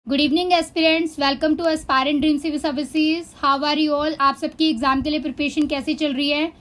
Good evening aspirants, welcome to aspirant dream civil services. How are you all? आप सबकी exam के लिए preparation कैसी चल रही है?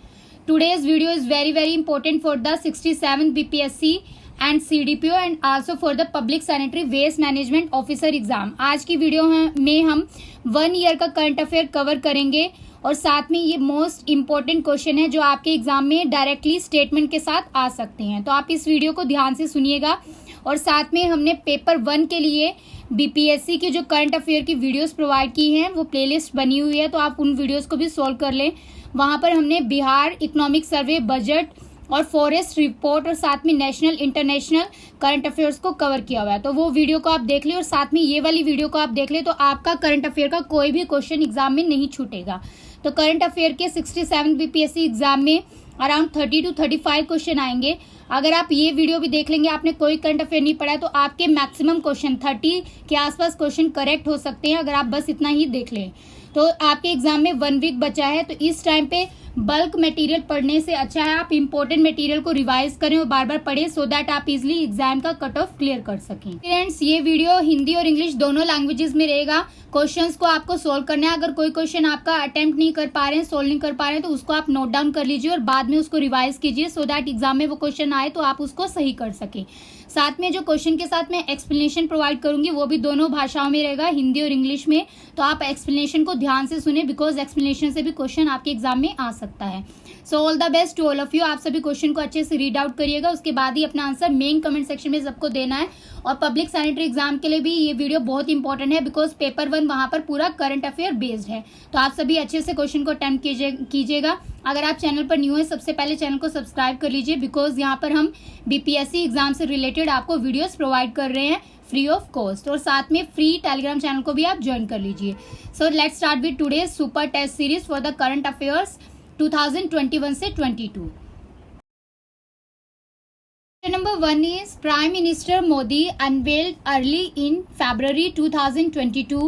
Today's video is very very important for the 67th BPSC and CDPO and also for the public sanitary waste management officer exam. आज की वीडियो में हम 1 ईयर का करंट अफेयर कवर करेंगे और साथ में ये मोस्ट इम्पॉर्टेंट क्वेश्चन है जो आपके एग्जाम में डायरेक्टली स्टेटमेंट के साथ आ सकते हैं। तो आप इस वीडियो को ध्यान से सुनिएगा। और साथ में हमने पेपर 1 के लिए बीपीएससी की जो करंट अफेयर की वीडियोस प्रोवाइड की हैं वो प्लेलिस्ट बनी हुई है, तो आप उन वीडियोस को भी सॉल्व कर लें। वहाँ पर हमने बिहार इकोनॉमिक सर्वे, बजट और फॉरेस्ट रिपोर्ट और साथ में नेशनल इंटरनेशनल करंट अफेयर्स को कवर किया हुआ है, तो वो वीडियो को आप देख लें और साथ में ये वाली वीडियो को आप देख लें, तो आपका करंट अफेयर का कोई भी क्वेश्चन एग्जाम में नहीं छूटेगा। तो करंट अफेयर के 67 बीपीएससी एग्जाम में अराउंड 30 to 35 क्वेश्चन आएंगे। अगर आप ये वीडियो भी देख लेंगे, आपने कोई करंट अफेयर नहीं पढ़ा है, तो आपके मैक्सिमम क्वेश्चन 30 के आसपास क्वेश्चन करेक्ट हो सकते हैं अगर आप बस इतना ही देख लें। तो आपके एग्जाम में 1 वीक बचा है, तो इस टाइम पे बल्क मटेरियल पढ़ने से अच्छा है आप इंपॉर्टेंट मटेरियल को रिवाइज करें और बार बार पढ़ें सो दैट आप इजिली एग्जाम का कट ऑफ क्लियर कर सकें। फ्रेंड्स, ये वीडियो हिंदी और इंग्लिश दोनों लैंग्वेजेस में रहेगा। क्वेश्चंस को आपको सोल्व करना है। अगर कोई क्वेश्चन आपका अटेम्प्ट नहीं कर पा रहे हैं, सोल्व नहीं कर पा रहे हैं, तो उसको आप नोट डाउन कर लीजिए और बाद में उसको रिवाइज कीजिए सो दैट एग्जाम में वो क्वेश्चन आए तो आप उसको सही कर सकें। साथ में जो क्वेश्चन के साथ मैं एक्सप्लेनेशन प्रोवाइड करूंगी वो भी दोनों भाषाओं में रहेगा, हिंदी और इंग्लिश में। तो आप एक्सप्लेनेशन को ध्यान से सुने बिकॉज एक्सप्लेनेशन से भी क्वेश्चन आपके एग्जाम में आ सकता है। So all the best to all of you. आप सभी क्वेश्चन को अच्छे से रीड आउट करिएगा, उसके बाद ही अपना आंसर मेन कमेंट सेक्शन में सबको देना है। और पब्लिक सैनिटरी एग्जाम के लिए भी ये वीडियो बहुत इंपॉर्टेंट है बिकॉज पेपर 1 वहां पर पूरा करंट अफेयर बेस्ड है। तो आप सभी अच्छे से क्वेश्चन को अटेम्प्ट कीजिएगा। अगर आप चैनल पर न्यू है, सबसे पहले चैनल को सब्सक्राइब कर लीजिए बिकॉज यहाँ पर हम बीपीएससी एग्जाम से रिलेटेड आपको वीडियोस प्रोवाइड कर रहे हैं फ्री ऑफ कॉस्ट। और साथ में फ्री टेलीग्राम चैनल को भी आप ज्वाइन कर लीजिए। So let's start with today's super test series for the current affairs 2021 से 22। Number 1 is Prime Minister Modi unveiled early in February 2022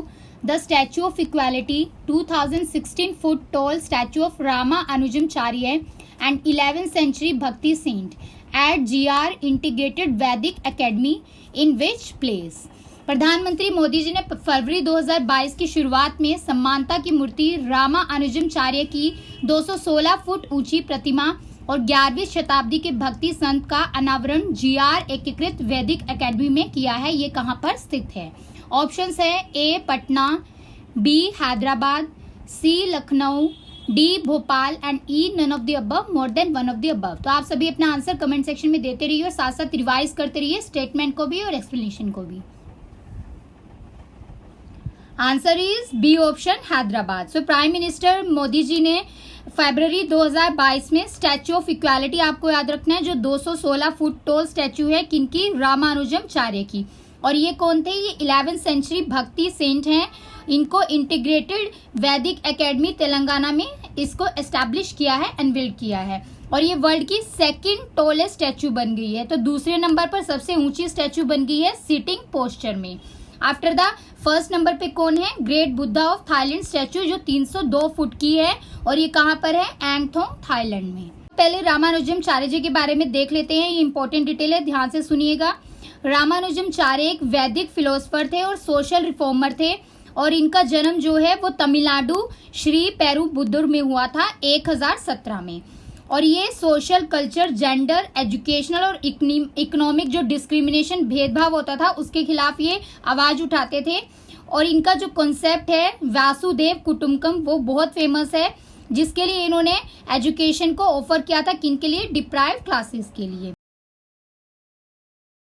the Statue of Equality, 2016-foot tall statue of Rama Anujamacharya and 11th century Bhakti saint at GR Integrated Vedic Academy in which place? प्रधानमंत्री मोदी जी ने फरवरी 2022 की शुरुआत में सम्मानता की मूर्ति रामा अनुजमाचार्य की 216 foot ऊंची प्रतिमा और 11वीं शताब्दी के भक्ति संत का अनावरण GR एकीकृत वैदिक एकेडमी में किया है। ये कहाँ पर स्थित है? ऑप्शंस है A Patna, B Hyderabad, C Lucknow, D Bhopal and E none of the above, more than one of the above. तो आप सभी अपना आंसर कमेंट सेक्शन में देते रहिए और साथ साथ रिवाइज करते रहिए स्टेटमेंट को भी और एक्सप्लेनेशन को भी। Answer is B option Hyderabad. So prime minister Modi ji ने फरवरी 2022 में स्टैच्यू ऑफ इक्वालिटी, आपको याद रखना है, जो 216 फुट टॉल स्टैच्यू है किनकी? रामानुजमाचार्य की। और ये कौन थे? ये 11th सेंचुरी भक्ति सेंट हैं। इनको इंटीग्रेटेड वैदिक एकेडमी तेलंगाना में इसको एस्टैब्लिश किया है, अनवील्ड किया है। और ये वर्ल्ड की 2nd टॉलेस्ट स्टैच्यू बन गई है। तो दूसरे नंबर पर सबसे ऊंची स्टैच्यू बन गई है सिटिंग पोस्चर में। आफ्टर द फर्स्ट नंबर पे कौन है? Great Buddha of Thailand statue जो 302 फुट की है और ये कहाँ पर है? एंगथोंग थाईलैंड में। पहले रामानुजमाचार्य जी के बारे में देख लेते हैं, ये इंपॉर्टेंट डिटेल है, ध्यान से सुनिएगा। रामानुजमाचार्य एक वैदिक फिलोसफर थे और सोशल रिफॉर्मर थे और इनका जन्म जो है वो तमिलनाडु श्री पेरुबुदुर में हुआ था 1017 में। और ये सोशल, कल्चर, जेंडर, एजुकेशनल और इकोनॉमिक जो डिस्क्रिमिनेशन, भेदभाव होता था उसके खिलाफ ये आवाज उठाते थे। और इनका जो कॉन्सेप्ट है वासुदेव कुटुंबकम वो बहुत फेमस है, जिसके लिए इन्होंने एजुकेशन को ऑफर किया था किन के लिए? डिप्राइव क्लासेस के लिए।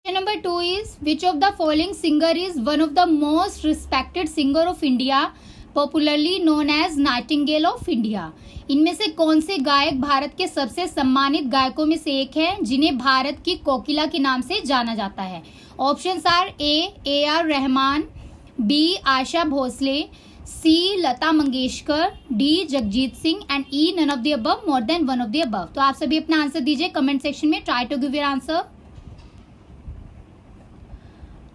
Number 2 is which of the following singer is one of the most respected singer of India, popularly known as nightingale of India? इनमें से कौन से गायक भारत के सबसे सम्मानित गायकों में से एक है जिन्हें भारत की कोकिला के नाम से जाना जाता है? Options are A R Rahman, B Asha Bhosle, C Lata Mangeshkar, D Jagjit Singh and E none of the above, more than one of the above. तो आप सभी अपना आंसर दीजिए कमेंट सेक्शन में। Try to give your answer.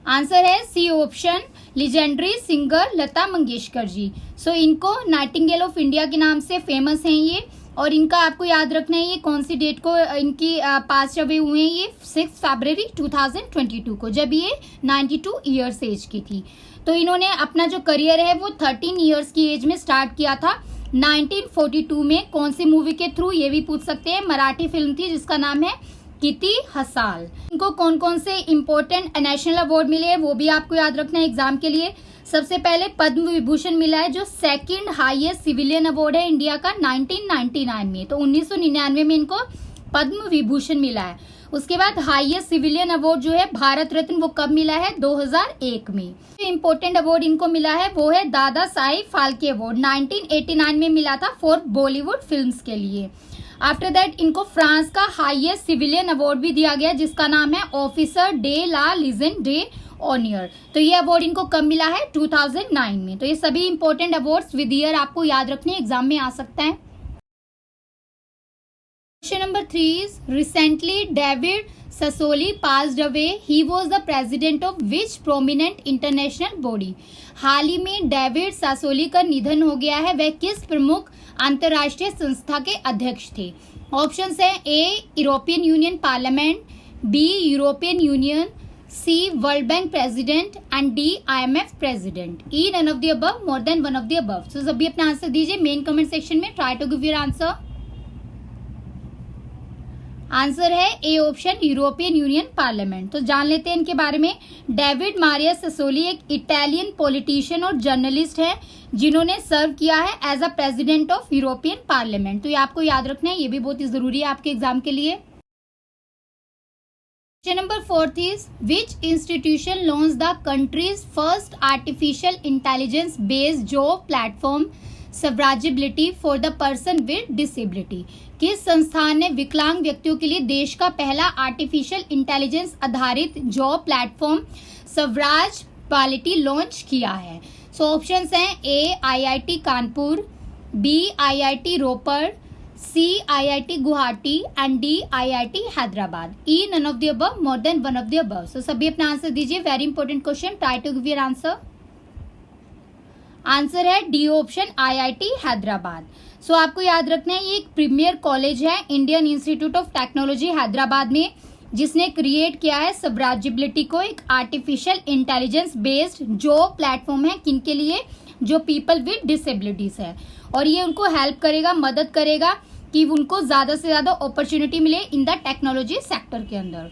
Answer है C option, legendary singer Lata Mangeshkar ji. So इनको nightingale of India के नाम से फेमस हैं ये। और इनका आपको याद रखना है ये कौन सी डेट को इनकी पास अवे हुए हैं, ये 6 फरवरी 2022 को, जब ये 92 ईयर्स एज की थी। तो इन्होंने अपना जो करियर है वो 13 ईयर्स की एज में स्टार्ट किया था 1942 में। कौन सी मूवी के थ्रू, ये भी पूछ सकते हैं। मराठी फिल्म थी जिसका नाम है किती हसाल। इनको कौन कौन से इंपॉर्टेंट नेशनल अवार्ड मिले हैं वो भी आपको याद रखना है एग्जाम के लिए। सबसे पहले पद्म विभूषण मिला है, जो सेकंड हाईएस्ट सिविलियन अवार्ड है इंडिया का, 1999 में। तो 1999 में इनको पद्म विभूषण मिला है। उसके बाद हाईएस्ट सिविलियन अवार्ड जो है भारत रत्न, वो कब मिला है, 2001 में। जो इम्पोर्टेंट अवार्ड इनको मिला है वो है दादा साहेब फाल्के अवार्ड, 1989 में मिला था फॉर बॉलीवुड फिल्म्स के लिए। आफ्टर दैट इनको फ्रांस का हाईएस्ट सिविलियन अवार्ड भी दिया गया जिसका नाम है officer de la legion de honneur. तो ये अवार्ड इनको कब मिला है, 2009 में। तो ये सभी इंपॉर्टेंट अवार्ड्स विद ईयर आपको याद रखने, एग्जाम में आ सकता है। Question number 3 is recently David Sassoli passed away, he was the president of which prominent international body. हाल ही में डेविड सासोली का निधन हो गया है, वह किस प्रमुख अंतर्राष्ट्रीय संस्था के अध्यक्ष थे। ऑप्शंस है A European Union Parliament, B European Union, C World Bank president and D IMF president. E none of the above, more than one of the above. So सभी अपना आंसर दीजिए मेन कमेंट सेक्शन में, try to give your answer. Answer है A option, European Union Parliament. तो जान लेते हैं इनके बारे में। डेविड मारिया ससोली एक इटालियन पॉलिटिशियन और जर्नलिस्ट है जिन्होंने सर्व किया है as a president of European parliament. तो ये आपको याद रखना है, ये भी बहुत ही जरूरी है आपके एग्जाम के लिए। Question number 4 is which institution launch the country's first artificial intelligence based job platform Swarajability for the person with disability. किस संस्थान ने विकलांग व्यक्तियों के लिए देश का पहला आर्टिफिशियल इंटेलिजेंस आधारित जॉब प्लेटफॉर्म सवराजिबिलिटी लॉन्च किया है। सो ऑप्शंस हैं A IIT Kanpur, B IIT Ropar, C IIT Guwahati and D IIT Hyderabad. E none of the above, more than one of the above. So सभी अपना आंसर दीजिए, very important question, try to give your answer. Answer है D option, IIT Hyderabad. So आपको याद रखना है ये एक प्रीमियर कॉलेज है Indian Institute of technology Hyderabad में, जिसने क्रिएट किया है सवराजिबिलिटी को, एक artificial intelligence based job platform है किनके लिए, जो पीपल विद डिसेबिलिटीज है। और ये उनको हेल्प करेगा, मदद करेगा कि उनको ज्यादा से ज्यादा अपॉर्चुनिटी मिले इन द टेक्नोलॉजी सेक्टर के अंदर।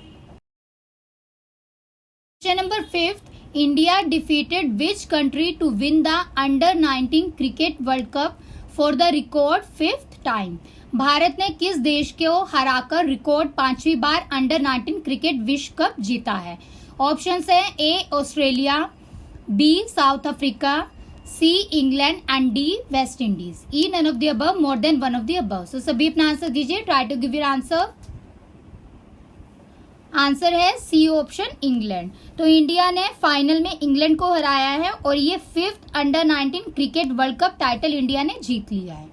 Question number 5, India defeated which country to win the under nineteen cricket world cup for the record 5th time. Bharat ने किस देश को हराकर रिकॉर्ड 5वीं बार अंडर-19 क्रिकेट विश्व कप जीता है। ऑप्शंस है A Australia, B South Africa, C England and D West Indies. E none of the above, more than one of the above. So सभी अपना आंसर दीजिए, try to give your answer. Answer है C option, England. तो India ने final में England को हराया है और ये 5th under nineteen cricket world cup title India ने जीत लिया है।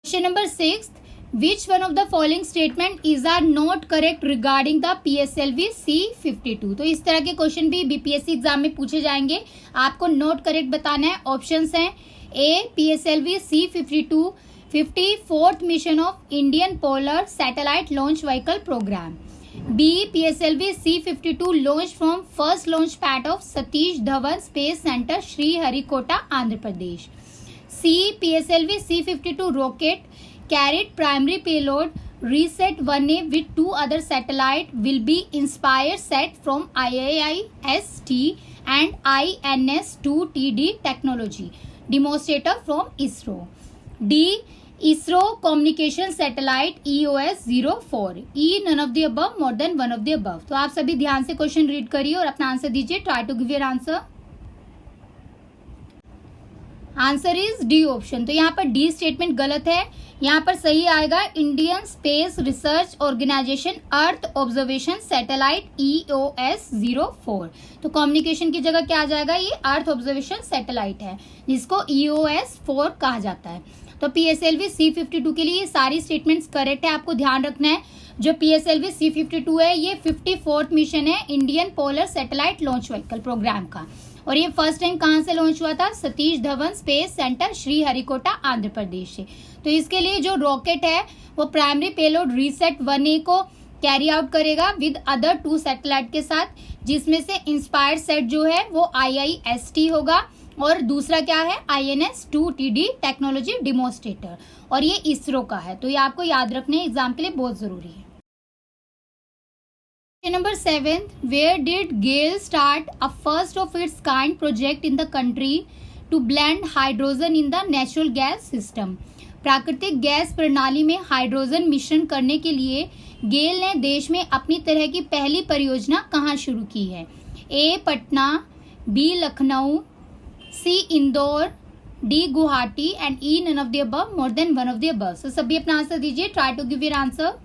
Question number 6, which one of the following statement is are not correct regarding the PSLV C52। तो इस तरह के क्वेश्चन भी BPSC एग्जाम में पूछे जाएंगे, आपको नोट करेक्ट बताना है। ऑप्शंस हैं A PSLV C52 54th mission of Indian polar satellite launch vehicle programme, B PSLV C52 launch from first launch pad of Satish Dhawan space centre Sriharikota Andhra Pradesh, C PSLV C52 rocket carried primary payload reset 1A with 2 other satellite will be inspired set from IIST and INS-2TD technology demonstrator from ISRO, D ISRO communication satellite EOS-04। E none of the above, more than one of the above। तो आप सभी ध्यान से question read करिए और अपना answer दीजिए, try to give your answer. Answer is D option. तो यहाँ पर डी स्टेटमेंट गलत है, यहाँ पर सही आएगा Indian space research organisation earth observation satellite EOS-04। तो कम्युनिकेशन की जगह क्या आ जाएगा, ये अर्थ ऑब्जर्वेशन सैटेलाइट है जिसको EOS-4 कहा जाता है। तो PSLV C52 के लिए ये सारी स्टेटमेंट्स करेक्ट है, आपको ध्यान रखना है। जो PSLV C-52 है ये 54th मिशन है Indian polar satellite launch vehicle programme का, और ये फर्स्ट टाइम कहाँ से लॉन्च हुआ था? सतीश धवन स्पेस सेंटर श्रीहरिकोटा आंध्र प्रदेश से। तो इसके लिए जो रॉकेट है वो प्राइमरी पेलोड रीसेट 1A को कैरी आउट करेगा विद अदर 2 सैटेलाइट के साथ, जिसमें से इंस्पायर्ड सेट जो है वो IIST होगा और दूसरा क्या है? INS-2TD टेक्नोलॉजी डिमोन्स्ट्रेटर, और ये इसरो का है। तो ये आपको याद रखने एग्जाम के लिए बहुत जरूरी है। Number 7, where did GAIL start a first of its kind project in the country to blend hydrogen in the natural gas system? प्राकृतिक गैस प्रणाली में हाइड्रोजन मिश्रण करने के लिए गेल ने देश में अपनी तरह की पहली परियोजना कहाँ शुरू की है? A Patna, B Lucknow, C Indore, D Guwahati and E none of the above, more than one of the above. So सभी अपना आंसर दीजिए, try to give your answer.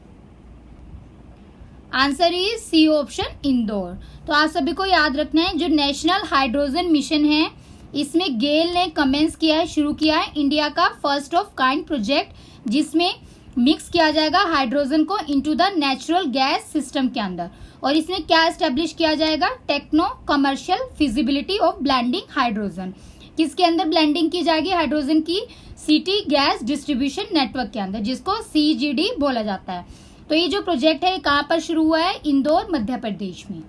Answer is C option Indore. तो आप सभी को याद रखना है जो नेशनल हाइड्रोजन मिशन है इसमें गेल ने कमेंस किया है, शुरू किया है इंडिया का फर्स्ट ऑफ काइंड प्रोजेक्ट, जिसमें मिक्स किया जाएगा हाइड्रोजन को into the natural gas system के अंदर, और इसमें क्या एस्टेब्लिश किया जाएगा? Techno commercial feasibility of blending hydrogen. किसके अंदर ब्लेंडिंग की जाएगी हाइड्रोजन की? सिटी गैस डिस्ट्रीब्यूशन नेटवर्क के अंदर, जिसको CGD बोला जाता है। तो ये जो प्रोजेक्ट है कहाँ पर शुरू हुआ है? इंदौर मध्य प्रदेश में।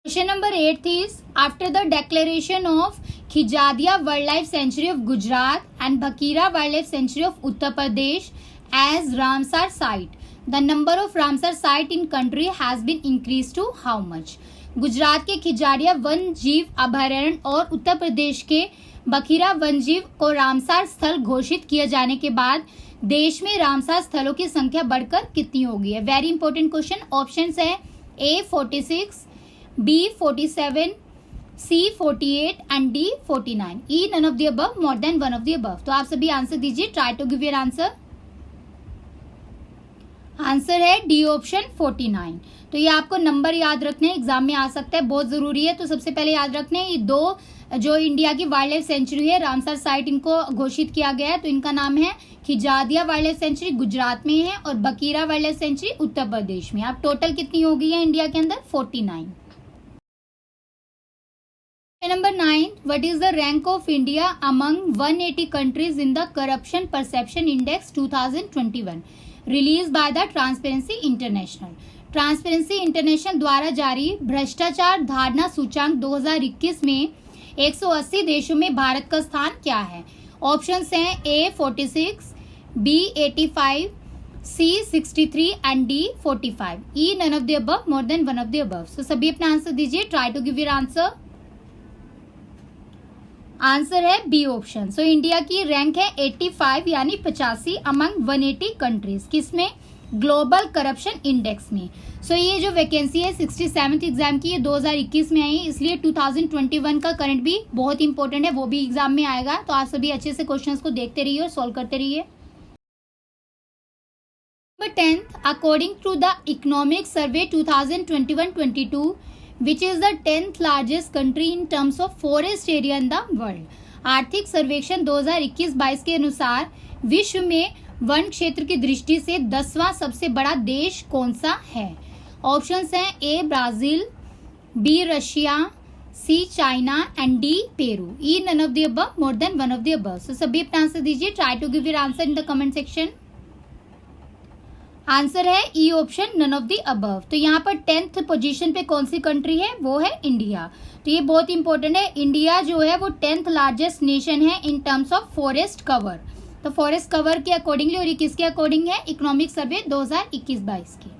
Question number 8 is after the declaration of Khijadia wildlife sanctuary of Gujarat and Bhakhira wildlife sanctuary of Uttar Pradesh as Ramsar site, the number of Ramsar site in country has been increase to how much? Gujarat के Khijadia one जीव अभयारण्य और उत्तर प्रदेश के Bakhira one जीव को Ramsar स्थल घोषित किए जाने के बाद देश में रामसर स्थलों की संख्या बढ़कर कितनी हो गई है? Very important question. ऑप्शंस है A 46, B 47, C 48 and D 49। E none of the above, more than one of the above। तो आप सभी आंसर दीजिए, try to give your answer. Answer है डी ऑप्शन 49। तो ये आपको नंबर याद रखने एग्जाम में आ सकता है, बहुत जरूरी है। तो सबसे पहले याद रखने ये 2 जो इंडिया की वाइल्ड लाइफ सेंचुरी है रामसर साइट, इनको घोषित किया गया है। तो इनका नाम है Khijadiya wildlife century, Gujarat में है, और बकीरा wild life sanctuary Uttar Pradesh में। अब टोटल कितनी हो गई है इंडिया के अंदर? 49। Number 9, what is the rank of India among 180 countries in the corruption perception index 2021 release by the transparency international? Transparency international द्वारा जारी भ्रष्टाचार धारणा सूचांक 2021 में 180 देशों में भारत का स्थान क्या है? ऑप्शंस हैं A 46, B 85, C 63 and D 45। E none of the above, more than one of the above। So सभी अपना आंसर दीजिए, try to give your answer. Answer है बी ऑप्शन। सो इंडिया की रैंक है 85 यानी 85 अमंग 180 कंट्रीज, किसमें? Global corruption index में। सो ये जो वैकेंसी है 67th एग्जाम की, ये 2021 में आई है, इसलिए 2021 का करंट भी बहुत इंपॉर्टेंट है, वो भी एग्जाम में आएगा। तो आप सभी अच्छे से क्वेश्चंस को देखते रहिए और सॉल्व करते रहिए। Number 10, according to the economic survey 2021-22 which is the 10th largest country in terms of forest area in the world। आर्थिक सर्वेक्षण 2021-22 के अनुसार विश्व में वन क्षेत्र की दृष्टि से 10वां सबसे बड़ा देश कौन सा है? ऑप्शंस हैं A Brazil, B Russia, C China and D Peru. E none of the above, more than one of the above। So सभी अपना आंसर दीजिए, try to give your answer in the comment section. Answer है E option none of the above. तो यहाँ पर 10th position पे कौन सी country है? वो है इंडिया। तो ये बहुत इंपॉर्टेंट है, इंडिया जो है वो 10th लार्जेस्ट नेशन है in terms of forest cover. तो फॉरेस्ट कवर के अकॉर्डिंगली, और ये किसके अकॉर्डिंग है? इकोनॉमिक सर्वे 2021-22 के।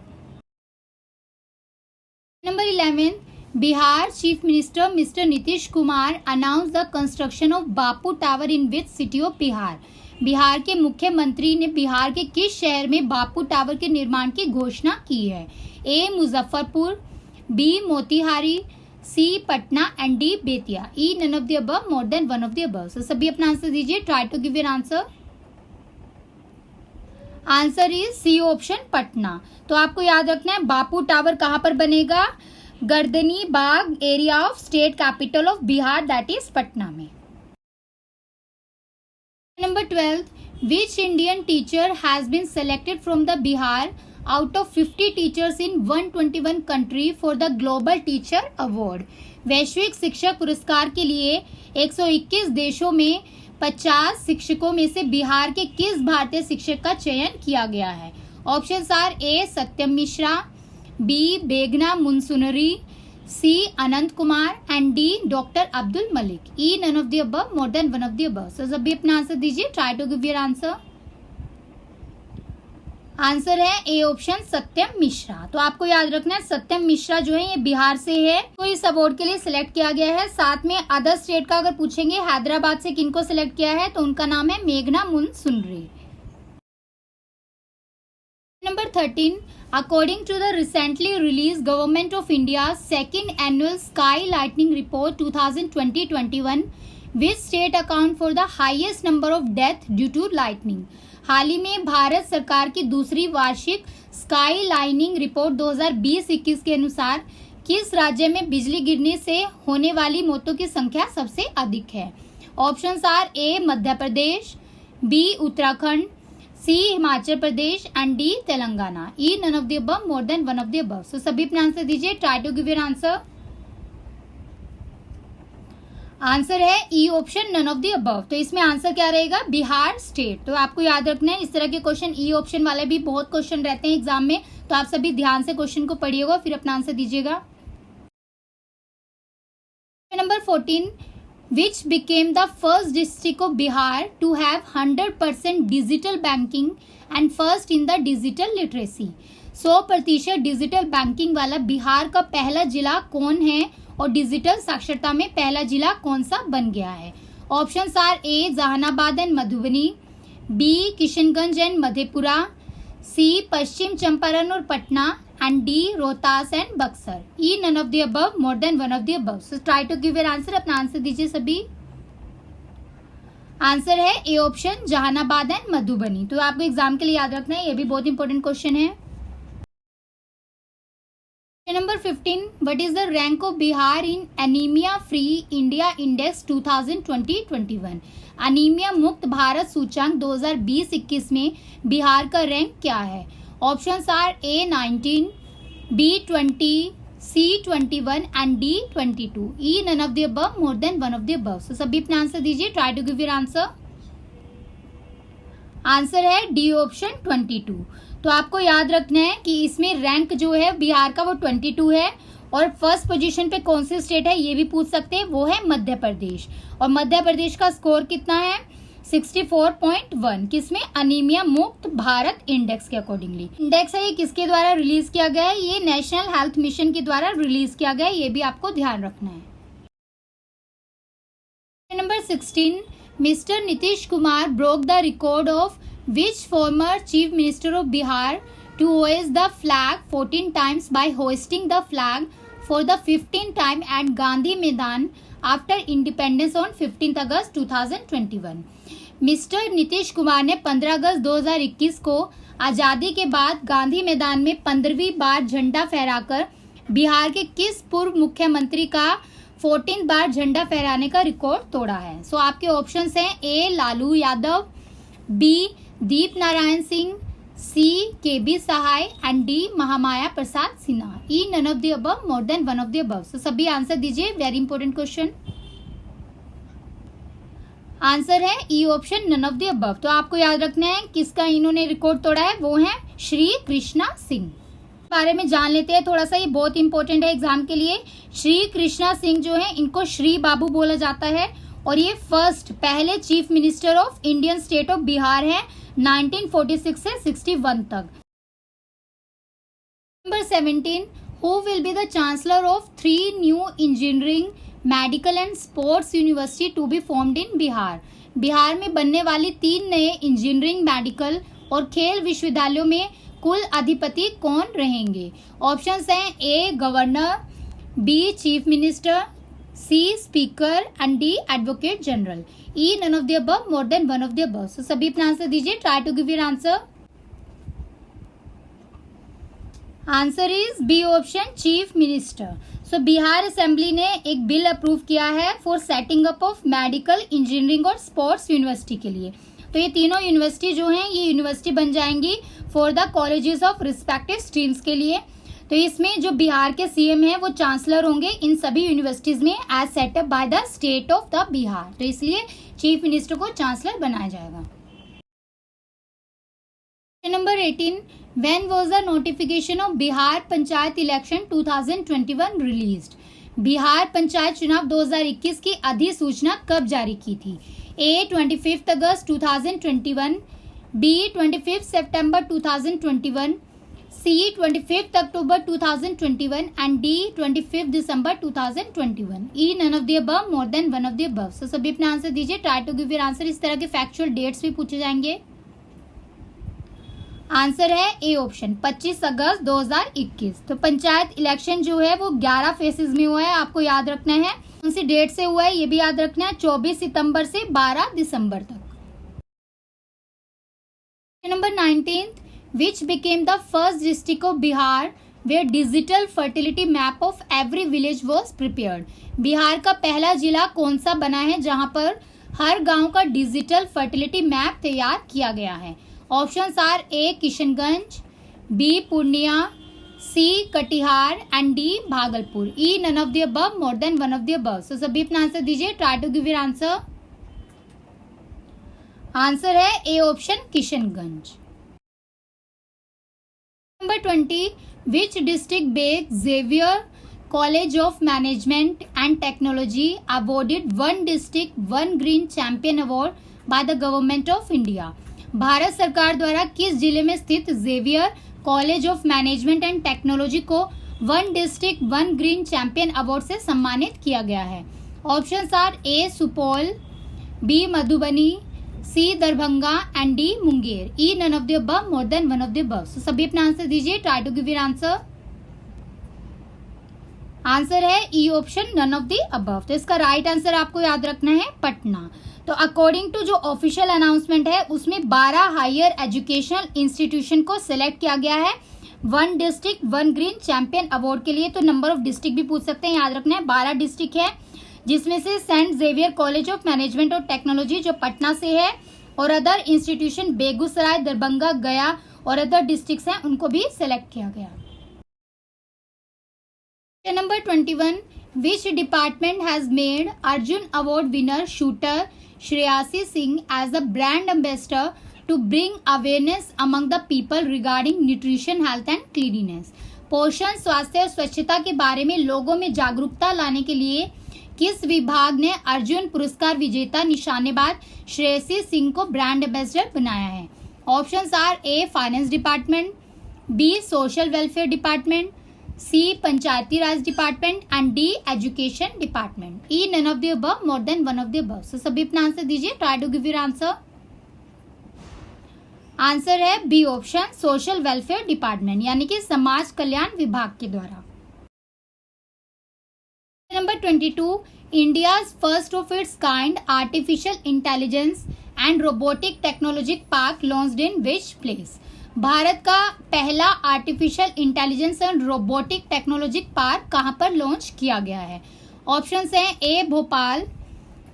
Number 11, Bihar chief minister mister Nitish Kumar announce the construction of Bapu tower in which city of Bihar? Bihar के मुख्यमंत्री ने बिहार के किस शहर में बापू टावर के निर्माण की घोषणा की है? A Muzaffarpur, B Motihari, C Patna and D Bettiah. E none of the above, more than one of the above। So सभी अपना आंसर दीजिए, try to give your answer. Answer is C option Patna. तो आपको याद रखना है बापू टावर कहाँ पर बनेगा? Gardani Bagh area of state capital of Bihar, that is Patna में। Number 12, Which Indian teacher has been selected from the Bihar out of 50 teachers in 121 country for the Global Teacher Award? वैश्विक शिक्षक पुरस्कार के लिए 121 देशों में 50 शिक्षकों में से बिहार के किस भारतीय शिक्षक का चयन किया गया है? Option are A Satyam Mishra, B Begna Munsunri, C Anant Kumar and D doctor Abdul Malik. E none of the above, more than one of the above. So सभी अपना आंसर दीजिए. Try to give your answer. Answer है ए ऑप्शन सत्यम मिश्रा. तो आपको याद रखना है सत्यम मिश्रा जो है ये बिहार से है, तो इस अवार्ड के लिए सिलेक्ट किया गया है. साथ में अदर स्टेट का अगर पूछेंगे हैदराबाद से किनको सिलेक्ट किया है तो उनका नाम है मेघना मुनसुनरी. Number 13. According to the recently released Government of India's second annual Sky Lightning Report 2020-21, which state account for the highest number of deaths due to lightning? हाल ही में भारत सरकार की दूसरी वार्षिक स्काई लाइनिंग रिपोर्ट 2020-21 के अनुसार किस राज्य में बिजली गिरने से होने वाली मौतों की संख्या सबसे अधिक है? Options are A Madhya Pradesh, B Uttarakhand, C Himachal Pradesh and D Telangana. E none of the above, more than one of the above. So सभी अपना आंसर दीजिए. Try to give your answer. Answer है E option none of the above. तो इसमें answer क्या रहेगा? Bihar state. तो आपको याद रखना है इस तरह के क्वेश्चन ई ऑप्शन वाले भी बहुत क्वेश्चन रहते हैं एग्जाम में, तो आप सभी ध्यान से क्वेश्चन को पढ़िएगा फिर अपना आंसर दीजिएगा. Number 14. Which became the first district of Bihar to have 100% digital banking and first in the digital literacy? 100% digital banking वाला बिहार का पहला जिला कौन है और डिजिटल साक्षरता में पहला जिला कौन सा बन गया है? Options are A Jehanabad and Madhubani, B Kishanganj and Madhepura, C Paschim Champaran और Patna and D Rohtas and Buxar. E none of the above, more than one of the above. So try to give your answer. अपना आंसर दीजिए सभी. आंसर है A option Jehanabad and Madhubani. तो आपको exam के लिए याद रखना है, ये भी बहुत इंपॉर्टेंट क्वेश्चन है. Number 15. What is the rank of Bihar in anaemia free India index 2020-21? Anaemia मुक्त भारत सूचांक 2020-21 में बिहार का रैंक क्या है? Options are A 19, B 20, C 21 and D 22. E none of the above, more than one of the above. So सभी अपना answer दीजिए. Try to give your answer. Answer है D option 22. तो आपको याद रखना है कि इसमें रैंक जो है बिहार का वो 22 है और फर्स्ट पोजीशन पे कौन सी स्टेट है ये भी पूछ सकते हैं, वो है मध्य प्रदेश. और मध्य प्रदेश का स्कोर कितना है? 64.1. किसमें? अनीमिया मुक्त भारत इंडेक्स के अकॉर्डिंगली. इंडेक्स है ये किसके द्वारा रिलीज किया गया है? ये नेशनल हेल्थ मिशन के द्वारा रिलीज किया गया है, ये भी आपको ध्यान रखना है. Number 16. Mister Nitish Kumar broke the record of which former chief minister of Bihar to hoist the flag 14 times by hoisting the flag for the 15th time at Gandhi Maidan after independence on 15th August 2021. Mister Nitish Kumar ने 15 अगस्त 2021 को आज़ादी के बाद गांधी मैदान में 15वीं बार झंडा फहराकर बिहार के किस पूर्व मुख्यमंत्री का 14 बार झंडा फहराने का रिकॉर्ड तोड़ा है? सो आपके ऑप्शंस हैं A Lalu Yadav, B Deep Narayan Singh, C K B Sahay and D Mahamaya Prasad Sinha. E none of the above, more than one of the above. So सभी आंसर दीजिए. Very important question. आंसर है E option none of the above. तो आपको याद रखना है किसका इन्होंने रिकॉर्ड तोड़ा है, वो है श्री कृष्णा सिंह. बारे में जान लेते हैं थोड़ा सा, ये बहुत इंपॉर्टेंट है एग्जाम के लिए. श्री कृष्णा सिंह जो है इनको श्री बाबू बोला जाता है और ये पहले chief minister of Indian state of Bihar है 1946 से 61 तक. Number 17. Who will be the chancellor of 3 new engineering medical and sports university to be formed in Bihar? Bihar में बनने वाली 3 नए इंजीनियरिंग मेडिकल और खेल विश्वविद्यालयों में कुल अधिपति कौन रहेंगे? ऑप्शंस हैं A governor, B chief minister, C speaker and D advocate general. E none of the above, more than one of the above. So सभी अपना आंसर दीजिए. Try to give your answer. Answer is B option chief minister. So Bihar assembly ने एक bill approve किया है for setting up of medical engineering और sports university के लिए. तो ये तीनों यूनिवर्सिटी जो हैं ये यूनिवर्सिटी बन जाएंगी for the colleges of respective streams के लिए। तो इसमें जो बिहार के सीएम हैं वो चांसलर होंगे इन सभी यूनिवर्सिटीज में as setup by the state of the Bihar. तो इसलिए चीफ मिनिस्टर को चांसलर बनाया जाएगा। Number 18, when was the notification of Bihar panchayat election 2021 released? Bihar panchayat चुनाव 2021 की अधिसूचना कब जारी की थी? ए 25 अगस्त 2021, बी 25 सितंबर 2021, सी 25 अक्टूबर 2021 एंड डी 25 दिसंबर 2021। E none of the above, more than one of the above. So सभी अपना आंसर दीजिए। Try to give your answer. इस तरह के फैक्चुअल डेट्स भी पूछे जाएंगे। आंसर है ए ऑप्शन 25 अगस्त 2021। तो पंचायत इलेक्शन जो है वो 11 फेसेस में हुआ है, आपको याद रखना है। कौन सी डेट से हुआ है ये भी याद रखना है, 24 सितंबर से 12 दिसंबर तक। Number 19, which became the first district of Bihar where digital fertility map of every village was prepared? Bihar का पहला जिला कौन सा बना है जहां पर हर गांव का डिजिटल फर्टिलिटी मैप तैयार किया गया है? Options are A Kishanganj, B Purnia, C Katihar and D Bhagalpur. E none of the above, more than one of the above. So सभी अपना आंसर दीजिए। Try to give your answer. Answer है A option Kishanganj. Number 20, which district based Xavier College of Management and Technology awarded one district one green champion award by the government of India? Bharat सरकार द्वारा किस जिले में स्थित Xavier college of management and technology को one district one green champion award से सम्मानित किया गया है? Options are A Supaul, B Madhubani, C Darbhanga and D Munger. E none of the above, more than one of the above. So सभी अपना answer दीजिए। Try to give your answer. Answer है E option none of the above. तो इसका right answer आपको याद रखना है पटना। तो अकॉर्डिंग टू जो ऑफिशियल अनाउंसमेंट है उसमें 12 हायर एजुकेशनल इंस्टीट्यूशन को सिलेक्ट किया गया है one district one green champion award के लिए। तो नंबर ऑफ डिस्ट्रिक्ट भी पूछ सकते हैं, याद रखना है 12 डिस्ट्रिक्ट है, जिसमें से Saint Xavier college of management और टेक्नोलॉजी जो पटना से है और अदर इंस्टीट्यूशन बेगूसराय, दरभंगा, गया और अदर डिस्ट्रिक्ट्स हैं उनको भी सिलेक्ट किया गया। Number 21, which department has made Arjun award winner shooter Shreyasi Singh as a brand ambassador to bring awareness among the people regarding nutrition, health and cleanliness? पोषण, स्वास्थ्य और स्वच्छता के बारे में लोगों में जागरूकता लाने के लिए किस विभाग ने अर्जुन पुरस्कार विजेता निशानेबाज श्रेयसी सिंह को ब्रांड एम्बेसडर बनाया है? Options are A finance department, B social welfare department, C panchayati raj department and D education department. E none of the above, more than one of the above. So सभी अपना आंसर दीजिए। Try to give your answer. Answer है B option social welfare department, यानी कि समाज कल्याण विभाग के द्वारा। Number 22, India's first of its kind artificial intelligence and robotic technology park launched in which place? Bharat का पहला artificial intelligence and robotic technology park कहां पर लॉन्च किया गया है? ऑप्शंस हैं A Bhopal,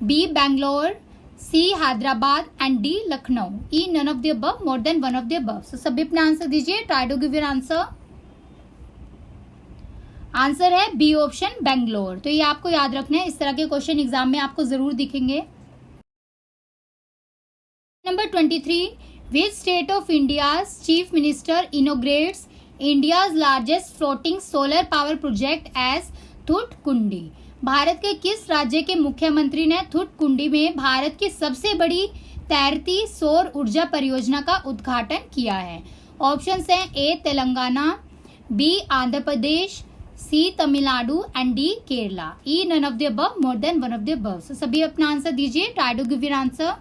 B Bangalore, C Hyderabad and D Lucknow. E none of the above, more than one of the above. So सभी अपना आंसर दीजिए। Try to give your answer. Answer है बी ऑप्शन बेंगलोर। तो ये आपको याद रखना है, इस तरह के क्वेश्चन एग्जाम में आपको जरूर दिखेंगे। Number 23, which state of India's chief minister inaugurates India's largest floating solar power project as Thoothukudi? Bharat के किस राज्य के मुख्यमंत्री ने थुटकुंडी में भारत की सबसे बड़ी तैरती सौर ऊर्जा परियोजना का उद्घाटन किया है? ऑप्शंस हैं A Telangana, B Andhra Pradesh, C Tamil Nadu and D Kerala. E none of the above, more than one of the above. So सभी अपना आंसर दीजिए। Try to give your answer.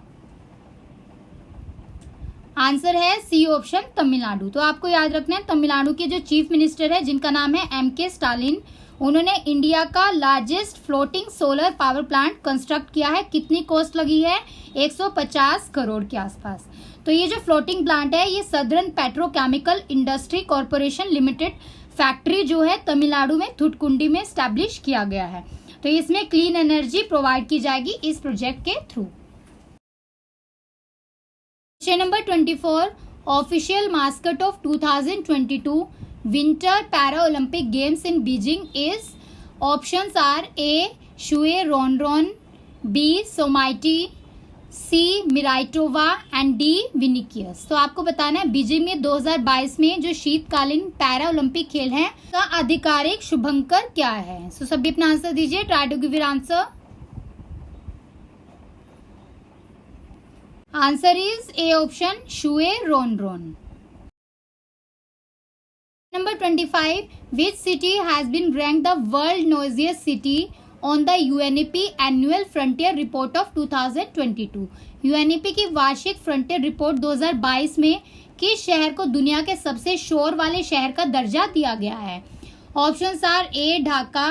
Answer है सी ऑप्शन तमिलनाडु। तो आपको याद रखना है तमिलनाडु के जो चीफ मिनिस्टर है जिनका नाम है एम.के. स्टालिन, उन्होंने इंडिया का largest floating solar power plant construct किया है। कितनी कॉस्ट लगी है? 150 करोड़ के आसपास। तो ये जो फ्लोटिंग प्लांट है ये southern petrochemical industry corporation limited factory जो है तमिलनाडु में थुटकुंडी में स्टैब्लिश किया गया है। तो इसमें क्लीन एनर्जी प्रोवाइड की जाएगी इस प्रोजेक्ट के through. Question number 24, official mascot of 2022 winter para Olympic games in Beijing is, options are A Shuey Rhon Rhon, B Someity, C Miraitowa and D Vinicius. तो आपको बताना है बीजिंग में 2022 में जो शीतकालीन पैरा ओलंपिक खेल हैं का आधिकारिक शुभंकर क्या है। सो सभी अपना आंसर दीजिए, try to give your answer. Answer is A option Shuey Rhon Rhon. Number 25, which city has been ranked the world noisiest city on the UNEP annual frontier report of 2022। UNEP की वार्षिक फ्रंटियर रिपोर्ट 2022 में किस शहर को दुनिया के सबसे शोर वाले शहर का दर्जा दिया गया है। Options are A Dhaka,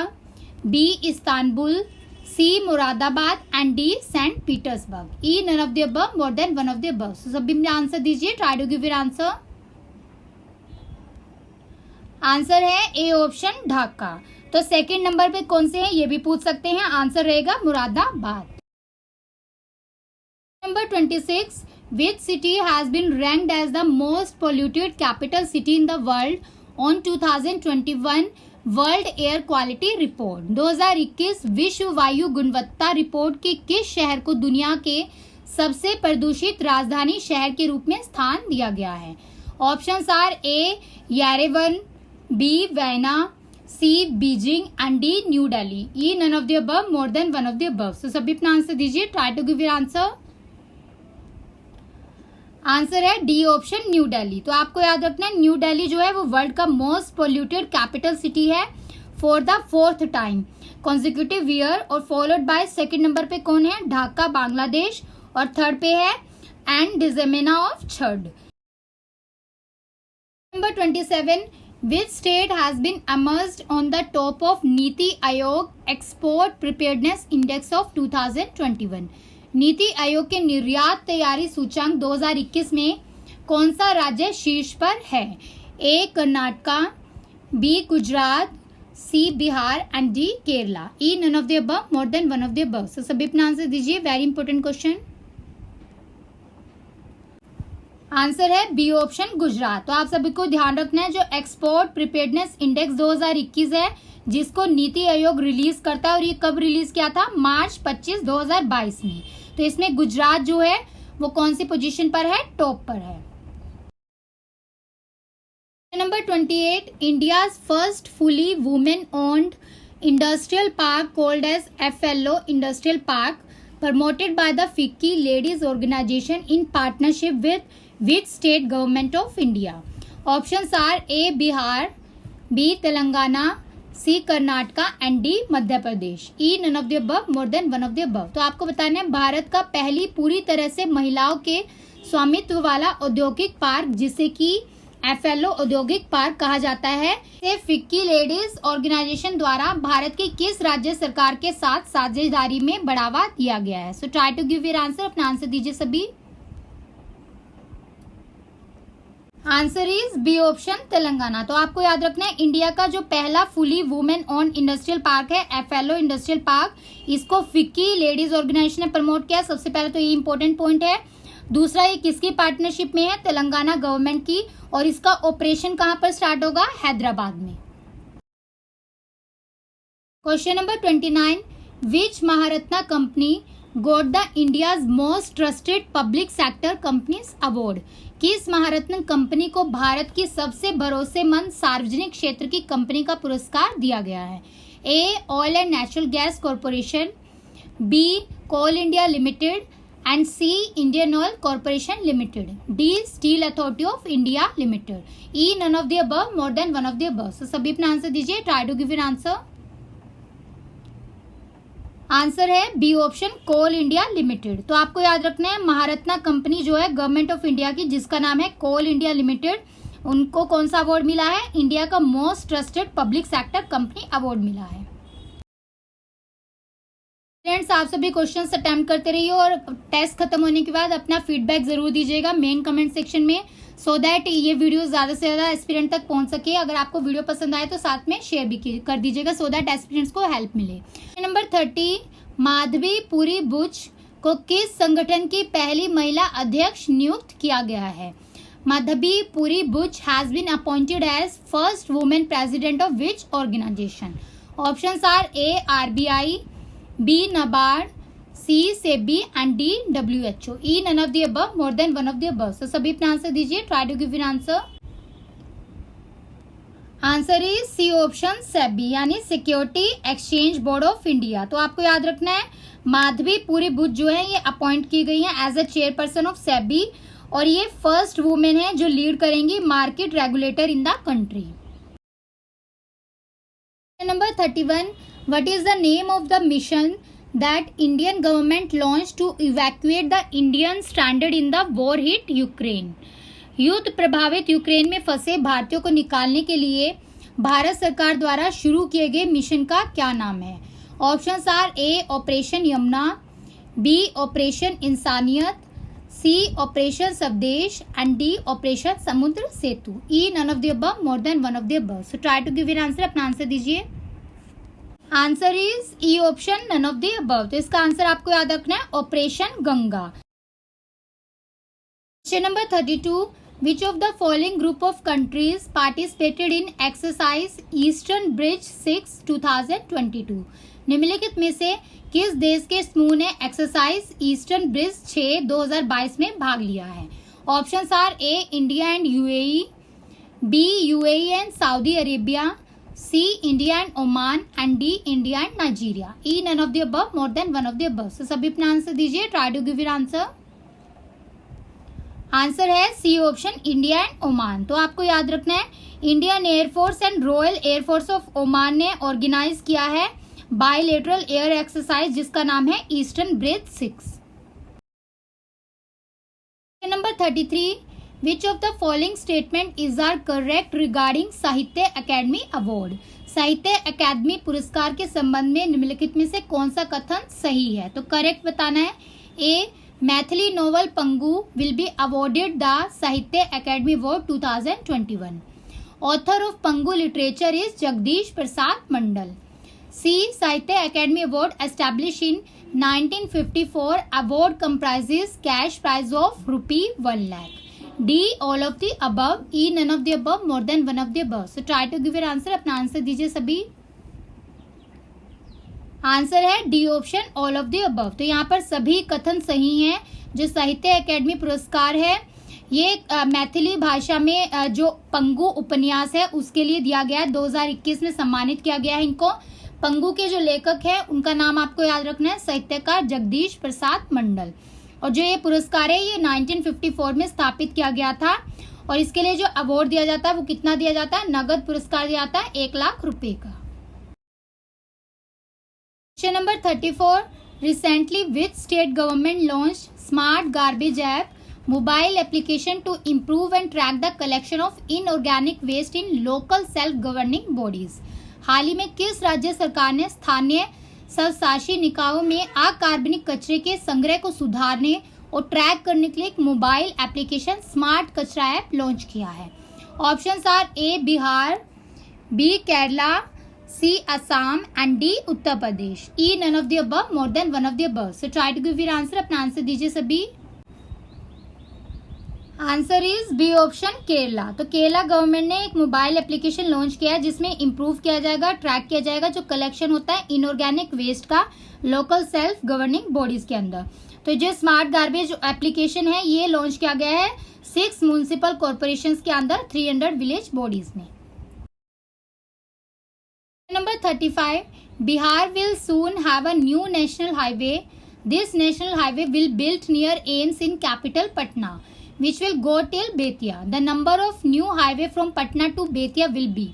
B Istanbul, C Moradabad and D Saint Petersburg. E none of the above, more than one of the above. So सभी में आंसर दीजिए, try to give your answer. Answer है ए ऑप्शन ढाका। तो second number पे कौन से हैं ये भी पूछ सकते हैं, आंसर रहेगा Moradabad. Number 26, which city has been ranked as the most polluted capital city in the world on 2021 world air quality report. 2021 विश्व वायु गुणवत्ता रिपोर्ट की किस शहर को दुनिया के सबसे प्रदूषित राजधानी शहर के रूप में स्थान दिया गया है। Options are A Yerevan, B Vienna, C Beijing and D New Delhi. E none of the above, more than one of the above. So सभी अपना आंसर दीजिए, try to give your answer. Answer है डी ऑप्शन न्यू दिल्ली। तो आपको याद रखना है new Delhi जो है वो वर्ल्ड का मोस्ट पोल्यूटेड कैपिटल सिटी है for the 4th time consecutive year, और फॉलोड बाय सेकंड नंबर पे कौन है, ढाका बांग्लादेश, और थर्ड पे है एंडिजमेना ऑफ छड़। Number 27, which state has been emerged on the top of NITI Aayog export preparedness index of 2021। NITI Aayog के निर्यात तैयारी सूचांक 2021 में कौन सा राज्य शीर्ष पर है। A Karnataka, B Gujarat, C Bihar and D Kerala. E none of the above, more than one of the above. So सभी अपना आंसर दीजिए, वेरी इंपॉर्टेंट क्वेश्चन। आंसर है बी ऑप्शन गुजरात। तो आप सभी को ध्यान रखना है जो एक्सपोर्ट प्रिपेयर्डनेस इंडेक्स 2021 है जिसको नीति आयोग रिलीज करता है, और ये कब रिलीज किया था, मार्च 25, 2022 में। तो इसमें गुजरात जो है वो कौन सी पोजीशन पर है, टॉप पर है। Number 28, India's first fully women owned industrial park called as FLO industrial park promoted by the FICCI ladies organisation in partnership with which state government of India? Options are A Bihar, B Telangana, C Karnataka and D Madhya Pradesh. E none of the above, more than one of the above। तो आपको बताना है भारत का पहली पूरी तरह से महिलाओं के स्वामित्व वाला औद्योगिक पार्क जिसे कि FLO औद्योगिक पार्क कहा जाता है, ये फिक्की लेडीज ऑर्गेनाइजेशन द्वारा भारत की किस राज्य सरकार के साथ साझेदारी में बढ़ावा दिया गया है। So try to give your answer, अपना आंसर दीजिए सभी। Answer is B option Telangana. तो आपको याद रखना है इंडिया का जो पहला fully women own industrial park है FLO इंडस्ट्रियल पार्क, इसको फिक्की लेडीज ऑर्गेनाइजेशन ने प्रमोट किया। सबसे पहले तो ये इंपॉर्टेंट पॉइंट है। दूसरा, ये किसकी पार्टनरशिप में है, तेलंगाना गवर्नमेंट की, और इसका ऑपरेशन कहां पर स्टार्ट होगा, हैदराबाद में। Question number 29, which Maharatna company got the India's most trusted public sector companies award. किस महारत्न कंपनी को भारत की सबसे भरोसेमंद सार्वजनिक क्षेत्र की कंपनी का पुरस्कार दिया गया है। A Oil and Natural Gas Corporation, B Coal India Limited and C Indian Oil Corporation Limited, D Steel Authority of India Limited. E none of the above, more than one of the above. So सभी अपना answer दीजिए, try to give an answer. Answer है B option Coal India Limited. तो आपको याद रखना है Maharatna company जो है गवर्नमेंट ऑफ इंडिया की, जिसका नाम है कोल इंडिया लिमिटेड, उनको कौन सा अवार्ड मिला है, इंडिया का most trusted public sector company award मिला है। फ्रेंड्स, आप सभी क्वेश्चंस अटेम्प्ट करते रहिए और टेस्ट खत्म होने के बाद अपना फीडबैक जरूर दीजिएगा मेन कमेंट सेक्शन में, सो दैट ये वीडियो ज्यादा से ज्यादा एस्पिरेंट तक पहुंच सके। अगर आपको वीडियो पसंद आए तो साथ में शेयर भी कर दीजिएगा, सो दैट एस्पिरेंट्स को हेल्प मिले। नंबर 30, माधवी पुरी बुच को किस संगठन की पहली महिला अध्यक्ष नियुक्त किया गया है? Madhabi Puri Buch has been appointed as first women president of which organization? Options are A RBI, B NABARD, C SEBI and D WHO. E none of the above, more than one of the above. So सभी अपना answer दीजिए. Try to give an answer. Answer is C option SEBI यानी Security Exchange Board of India. तो आपको याद रखना है माधवी पुरी बुच जो है ये अपॉइंट की गई है as a chairperson of SEBI और ये फर्स्ट वुमेन है जो लीड करेंगी market regulator in the country. Number 31. What is the name of the mission that Indian government launched to evacuate the Indian stranded in the war hit Ukraine? युद्ध प्रभावित Ukraine में फंसे भारतीयों को निकालने के लिए भारत सरकार द्वारा शुरू किए गए मिशन का क्या नाम है? Options are A Operation Yamuna, B Operation Insaniyat, C Operation Swadesh and D Operation Samudra Setu. E none of the above, more than one of the above. So try to give an answer. अपना आंसर दीजिए. Answer is E option none of the above. तो इसका answer आपको याद रखना है Operation Ganga. Question number 32. Which of the following group of countries participated in exercise eastern bridge 6 2022? निम्नलिखित में से किस देश के समूह ने एक्सरसाइज ईस्टर्न ब्रिज 6 2022 में भाग लिया है? Options are A India and UAE, B UAE and Saudi Arabia, C India and Oman and D India and Nigeria. E none of the above, more than one of the above. So सभी अपना answer दीजिए. Try to give your answer. Answer है C option India and Oman. तो आपको याद रखना है Indian Air Force and Royal Air Force of Oman ने ऑर्गेनाइज किया है बायलेटरल एयर एक्सरसाइज जिसका नाम है eastern bridge 6. Number 33. Which of the following statement is are correct regarding साहित्य अकेडमी अवार्ड? साहित्य अकादमी पुरस्कार के संबंध में निम्नलिखित में से कौन सा कथन सही है? तो करेक्ट बताना है. A Maithili novel Pangu will be awarded the Sahitya Akademi award 2021. Author of Pangu literature is Jagdish Prasad Mandal. C Sahitya Akademi award establish in 1954. Award comprises cash prize of ₹1 lakh. D all of the above, E none of the above, more than one of the above. So try to give your answer. अपना answer दीजिए सभी. Answer है D option all of the above. तो यहाँ पर सभी कथन सही हैं. जो साहित्य अकेडमी पुरस्कार है ये मैथिली भाषा में जो पंगु उपन्यास है उसके लिए दिया गया है. 2021 में सम्मानित किया गया है इनको. पंगु के जो लेखक है उनका नाम आपको याद रखना है साहित्यकार जगदीश प्रसाद मंडल. और जो ये पुरस्कार है ये 1954 में स्थापित किया गया था और इसके लिए जो अवार्ड दिया जाता है वो कितना दिया जाता है? नगद पुरस्कार दिया जाता है 1 लाख रुपए का. Question number 34. Recently which state government launch smart garbage app mobile application to improve and track the collection of inorganic waste in local self governing bodies? हाल ही में किस राज्य सरकार ने स्थानीय स्वशासी निकायों में अकार्बनिक कचरे के संग्रह को सुधारने और ट्रैक करने के लिए एक mobile application smart Kachra app launch किया है? Options are A Bihar, B Kerala, C Assam and D Uttar Pradesh. E none of the above, more than one of the above. So try to give your answer. अपना आंसर दीजिए सभी. Answer is B option Kerala. तो Kerala government ने एक mobile application launch किया है जिसमें improve किया जाएगा, ट्रैक किया जाएगा जो कलेक्शन होता है इनऑर्गेनिक वेस्ट का लोकल सेल्फ गवर्निंग बॉडीज के अंदर. तो जो स्मार्ट गार्बेज एप्लीकेशन है ये लॉन्च किया गया है 6 म्युनिसिपल कॉर्पोरेशंस के अंदर 300 विलेज बॉडीज में. Number 35. Bihar will soon have a new national highway. This national highway will built near AIIMS in capital Patna which will go till Bettiah. The number of new highway from Patna to Bettiah will be.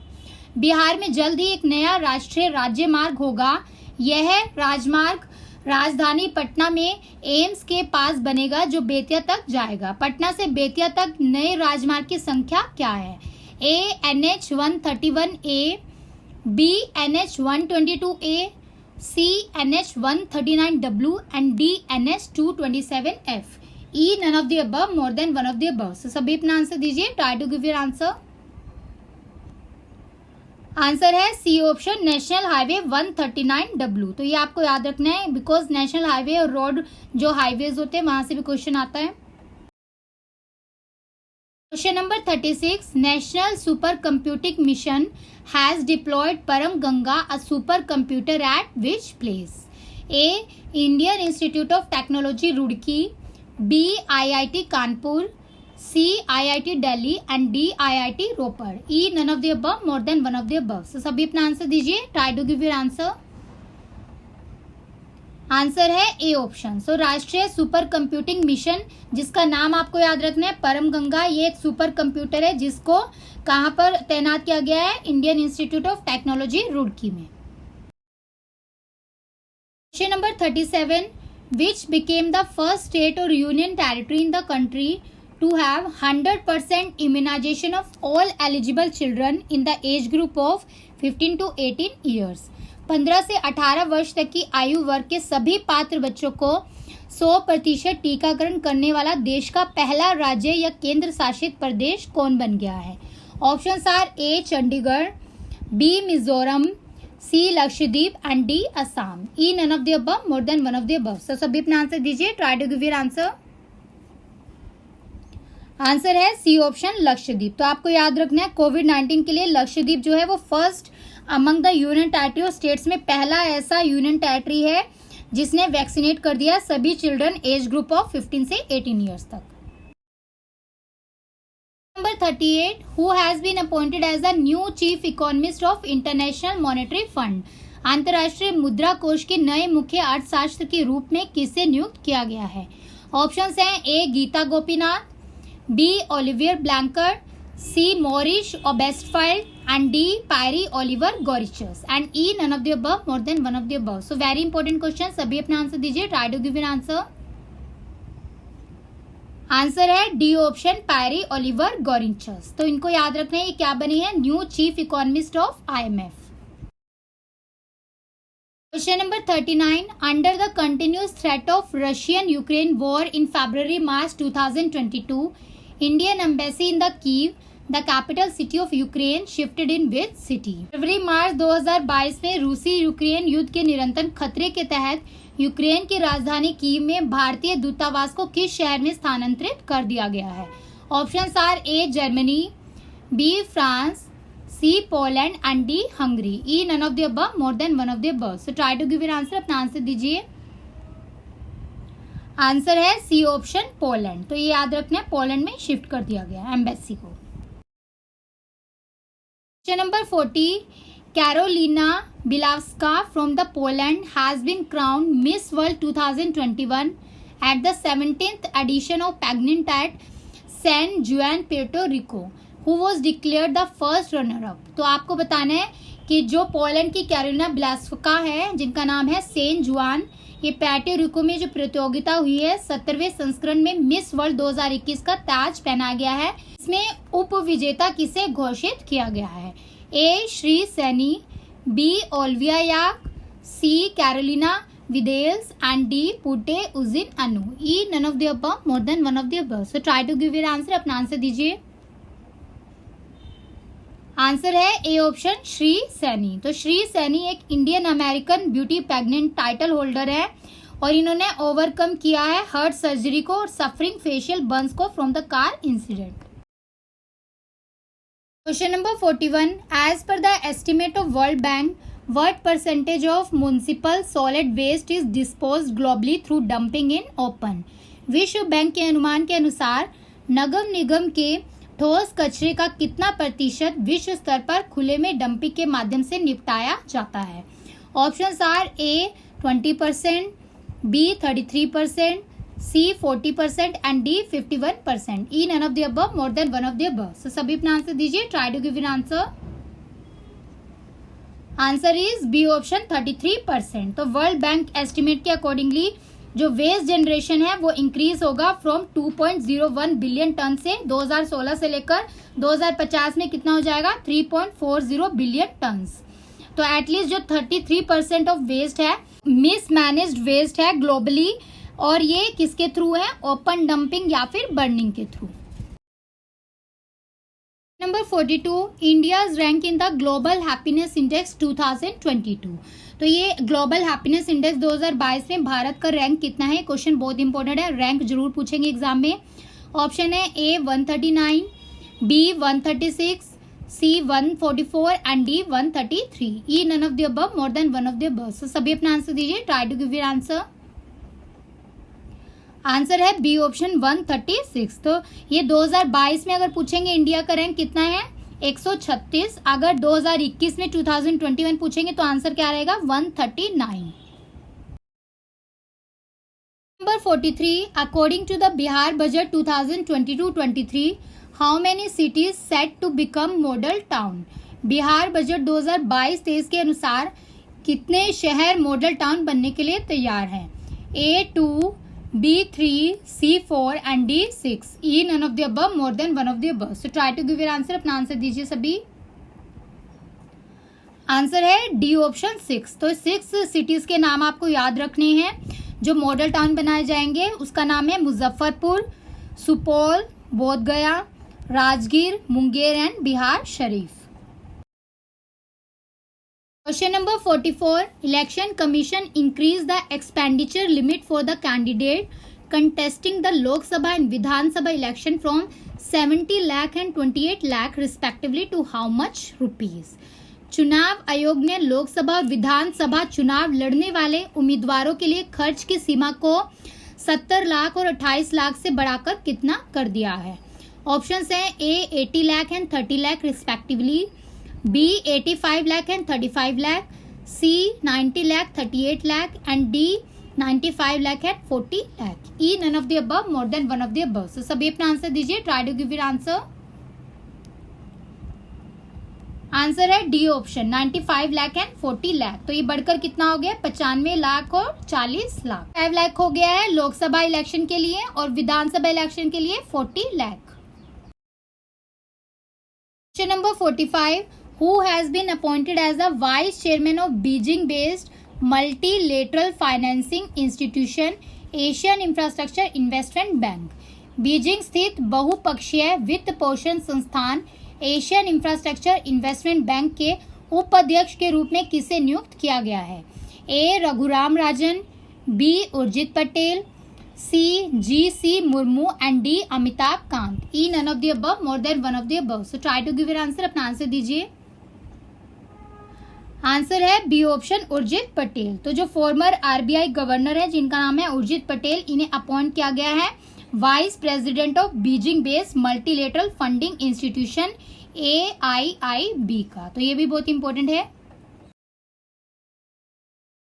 Bihar में जल्द ही एक नया राष्ट्रीय राज्य मार्ग होगा. यह राजमार्ग राजधानी पटना में एम्स के पास बनेगा जो बेतिया तक जाएगा. पटना से बेतिया तक नए राजमार्ग की संख्या क्या है? A NH 131A, B NH 122A, C NH 139W and D NH 227F. E none of the above, more than one of the above. So सभी अपना आंसर दीजिए. Try to give your answer. Answer है C option, national highway 139W। तो ये आपको याद रखना है, बिकॉज नेशनल हाईवे और रोड जो हाईवेज होते हैं वहां से भी क्वेश्चन आता है। Question number 36, national supercomputing mission has deployed Param Ganga a supercomputer at which place? A, Indian Institute of Technology Roorkee, B, IIT Kanpur, C, IIT Delhi and D, IIT Ropar. E, none of the above, more than one of the above। So सभी अपना answer दीजिए, try to give your answer. Answer है A option. सो राष्ट्रीय super computing mission, जिसका नाम आपको याद रखना है परम गंगा, ये एक सुपर कंप्यूटर है जिसको कहां पर तैनात किया गया है? Indian Institute of Technology Roorkee में। Question number 37, which became the first state और union territory in the country to have 100% immunization of all eligible children in the age group of 15 to 18 years। 15 से 18 वर्ष तक की आयु वर्ग के सभी पात्र बच्चों को 100% टीकाकरण करने वाला देश का पहला राज्य या केंद्र शासित प्रदेश कौन बन गया है? Options are A, Chandigarh, B, Mizoram, C, Lakshadweep and D, Assam. E, none of the above, more than one of the above. So सभी अपना आंसर दीजिए, try to give your answer. Answer है सी ऑप्शन, लक्षद्वीप। तो आपको याद रखना है कोविड-19 के लिए लक्षद्वीप जो है वो first among the union territory of states में पहला ऐसा यूनियन टेरिटरी है जिसने वैक्सीनेट कर दिया सभी चिल्ड्रन एज ग्रुप ऑफ 15 से 18 ईयर्स तक। Number 38, who has been appointed as the new chief economist of international monetary fund? अंतर्राष्ट्रीय मुद्रा कोष के नए मुख्य अर्थशास्त्र के रूप में किसे नियुक्त किया गया है? ऑप्शंस हैं ए, Gita Gopinath, B, Olivier Blanchard, C, Maurice Obstfeld and D, Pierre Oliver Gorichus and E, none of the above, more than one of the above। So very important question, सभी अपना आंसर दीजिए, try to give an answer. Answer है D option, Pierre Olivier Gourinchas. तो इनको याद रखना है, ये क्या बनी है? New chief economist of IMF। Question number 39, under the continuous threat of Russian-Ukraine war in February-March 2022, Indian embassy in the Kyiv, the capital city of Ukraine, shifted in which city? फरवरी-मार्च 2022 में रूसी यूक्रेन युद्ध के निरंतर खतरे के तहत Ukraine की राजधानी कीव में भारतीय दूतावास को किस शहर में स्थानांतरित कर दिया गया है? Options are A, Germany, B, France, C, Poland and D, Hungary. E, none of the above, more than one of the above. So try to give your answer, अपना आंसर दीजिए। आंसर है सी ऑप्शन, पोलैंड। तो ये याद रखना है, Poland में shift कर दिया गया एम्बेसी को। Question number 40, Karolina Bielawska from the Poland has been crowned Miss World 2021 at the 17th edition of pageant at San Juan, Puerto Rico. Who was declared the first runner up? तो आपको बताना है कि जो Poland की Carolina Bielawska है, जिनका नाम है सेन जुआन, ये पुर्टो रिको में जो प्रतियोगिता हुई है 17वें संस्करण में मिस वर्ल्ड 2021 का ताज पहना गया है। इसमें उप विजेता किसे घोषित किया गया है? A, Shree Saini, B, Olivia Yace, C, Karolina Vidales and D, पुटे उजिन अनु। E, none of the above, more than one of the above. So try to give your answer, अपना आंसर दीजिए। आंसर है ए ऑप्शन, श्री सैनी। तो श्री सैनी एक Indian American beauty pregnant title holder है और इन्होंने ओवरकम किया है हार्ट सर्जरी को और सफरिंग फेशियल बर्न्स को from the car incident. Question number 41, as per the estimate of world bank, what percentage of municipal solid waste is disposed globally through dumping in open? विश्व bank के अनुमान के अनुसार नगर निगम के ठोस कचरे का कितना प्रतिशत विश्व स्तर पर खुले में डंपिंग के माध्यम से निपटाया जाता है? Options are A, 20%, B, 33%, C, 40% and D, 51%। E, none of the above, more than one of the above. So सभी अपना आंसर दीजिए, try to give an answer. Answer is B option, 33%। तो वर्ल्ड बैंक एस्टिमेट के accordingly जो waste generation है वो increase होगा from 2.01 billion ton से 2016 से लेकर 2050 में कितना हो जाएगा? 3.40 बिलियन टन। तो एटलीस्ट जो 33% ऑफ वेस्ट है मिसमैनेज्ड वेस्ट है ग्लोबली, और ये किसके थ्रू है? ओपन डंपिंग या फिर बर्निंग के through. Number 42, India's rank in the global happiness index 2022। तो ये ग्लोबल हैप्पीनेस इंडेक्स 2022 में भारत का रैंक कितना है? क्वेश्चन बहुत इंपॉर्टेंट है, रैंक जरूर पूछेंगे एग्जाम में। ऑप्शन है A 139, B 136, C 144 and D 133। E none of the above, more than one of the above. So सभी अपना आंसर दीजिए, try to give your answer. Answer है बी ऑप्शन 136। तो ये 2022 में अगर पूछेंगे इंडिया का रैंक कितना है? 136। अगर 2021 में 2021 पूछेंगे तो आंसर क्या रहेगा? 139। Number 43, according to the Bihar budget 2022-23, how many cities set to become model town? Bihar budget 2022-23 के अनुसार कितने शहर मॉडल टाउन बनने के लिए तैयार हैं? A2, B3, C4 and D6। E none of the above, more than one of the above. So try to give your answer, अपना आंसर दीजिए सभी। आंसर है डी ऑप्शन 6। तो 6 सिटीज के नाम आपको याद रखने हैं जो मॉडल टाउन बनाए जाएंगे। उसका नाम है Muzaffarpur, Supaul, Bodh Gaya, Rajgir, Munger and Bihar Sharif. Question number 44, election commission increase the expenditure limit for the candidate contesting the Lok Sabha and Vidhan Sabha election from 70 lakh and 28 lakh respectively to how much rupees? चुनाव आयोग ने लोकसभा और विधानसभा चुनाव लड़ने वाले उम्मीदवारों के लिए खर्च की सीमा को 70 लाख और 28 लाख से बढ़ाकर कितना कर दिया है? ऑप्शंस हैं A 80 lakh and 30 lakh respectively, B 85 lakh and 35 lakh, C 90 lakh 38 lakh and D 95 lakh and 40 lakh. E none of the above, more than one of the above. So सभी अपना आंसर दीजिए, try to give your answer. Answer है D option 95 lakh and 40 lakh. तो ये बढ़कर कितना हो गया? 95 लाख और 40 लाख। 5 लाख हो गया है लोकसभा इलेक्शन के लिए और विधानसभा इलेक्शन के लिए 40 lakh. Question number 45, who has been appointed as the vice chairman of Beijing based multilateral financing institution Asian Infrastructure Investment Bank? Beijing स्थित बहुपक्षीय वित्त पोषण संस्थान एशियन इंफ्रास्ट्रक्चर इन्वेस्टमेंट बैंक के उपाध्यक्ष के रूप में किसे नियुक्त किया गया है? A Raghuram Rajan, B Urjit Patel, C G C. Murmu and D Amitabh Kant. E none of the above, more than one of the above. So try to give your answer, अपना आंसर दीजिए। आंसर है बी ऑप्शन उर्जित पटेल। तो जो फॉर्मर आरबीआई गवर्नर है जिनका नाम है उर्जित पटेल, इन्हें अपॉइंट किया गया है vice president of Beijing based multilateral funding institution AIIB का। तो ये भी बहुत इंपॉर्टेंट है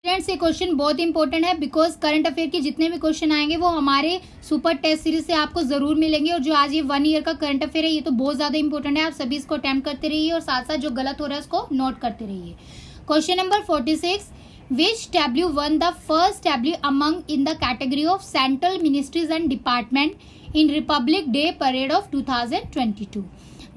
फ्रेंड्स। ये क्वेश्चन बहुत इंपॉर्टेंट है बिकॉज करंट अफेयर के जितने भी क्वेश्चन आएंगे वो हमारे सुपर टेस्ट सीरीज से आपको जरूर मिलेंगे। और जो आज ये 1 ईयर का करंट अफेयर है ये तो बहुत ज्यादा इंपॉर्टेंट है। आप सभी इसको अटेम्प्ट करते रहिए और साथ साथ जो गलत हो रहा है उसको नोट करते रहिए। Question number 46, which W won the first W among in the category of central ministries and department in Republic Day Parade of 2022?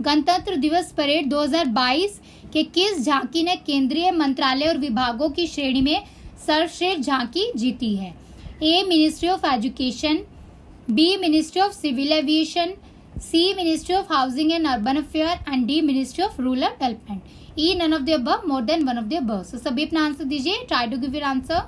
गणतंत्र दिवस परेड 2022 के किस झांकी ने केंद्रीय मंत्रालय और विभागों की श्रेणी में सर्वश्रेष्ठ झांकी जीती है? A Ministry of Education, B Ministry of Civil Aviation, C Ministry of Housing and Urban Affair and D Ministry of Rural Development. E none of the above, more than one of the above. So सभी अपना answer दीजिए, try to give your answer.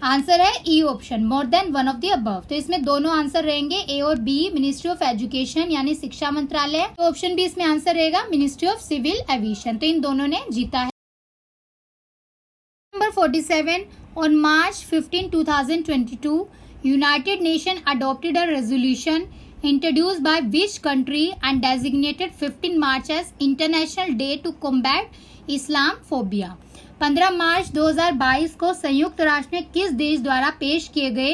Answer है E option, more than one of the above. तो इसमें दोनों answer रहेंगे ए और B, Ministry of education यानी शिक्षा मंत्रालय। तो ऑप्शन बी इसमें आंसर रहेगा मिनिस्ट्री ऑफ सिविल एविएशन। तो इन दोनों ने जीता है। Number 47, on March 15, 2022, United Nations adopted a resolution introduced by which country and designated 15 March as International Day to Combat Islamophobia? 15 मार्च 2022 को संयुक्त राष्ट्र ने किस देश द्वारा पेश किए गए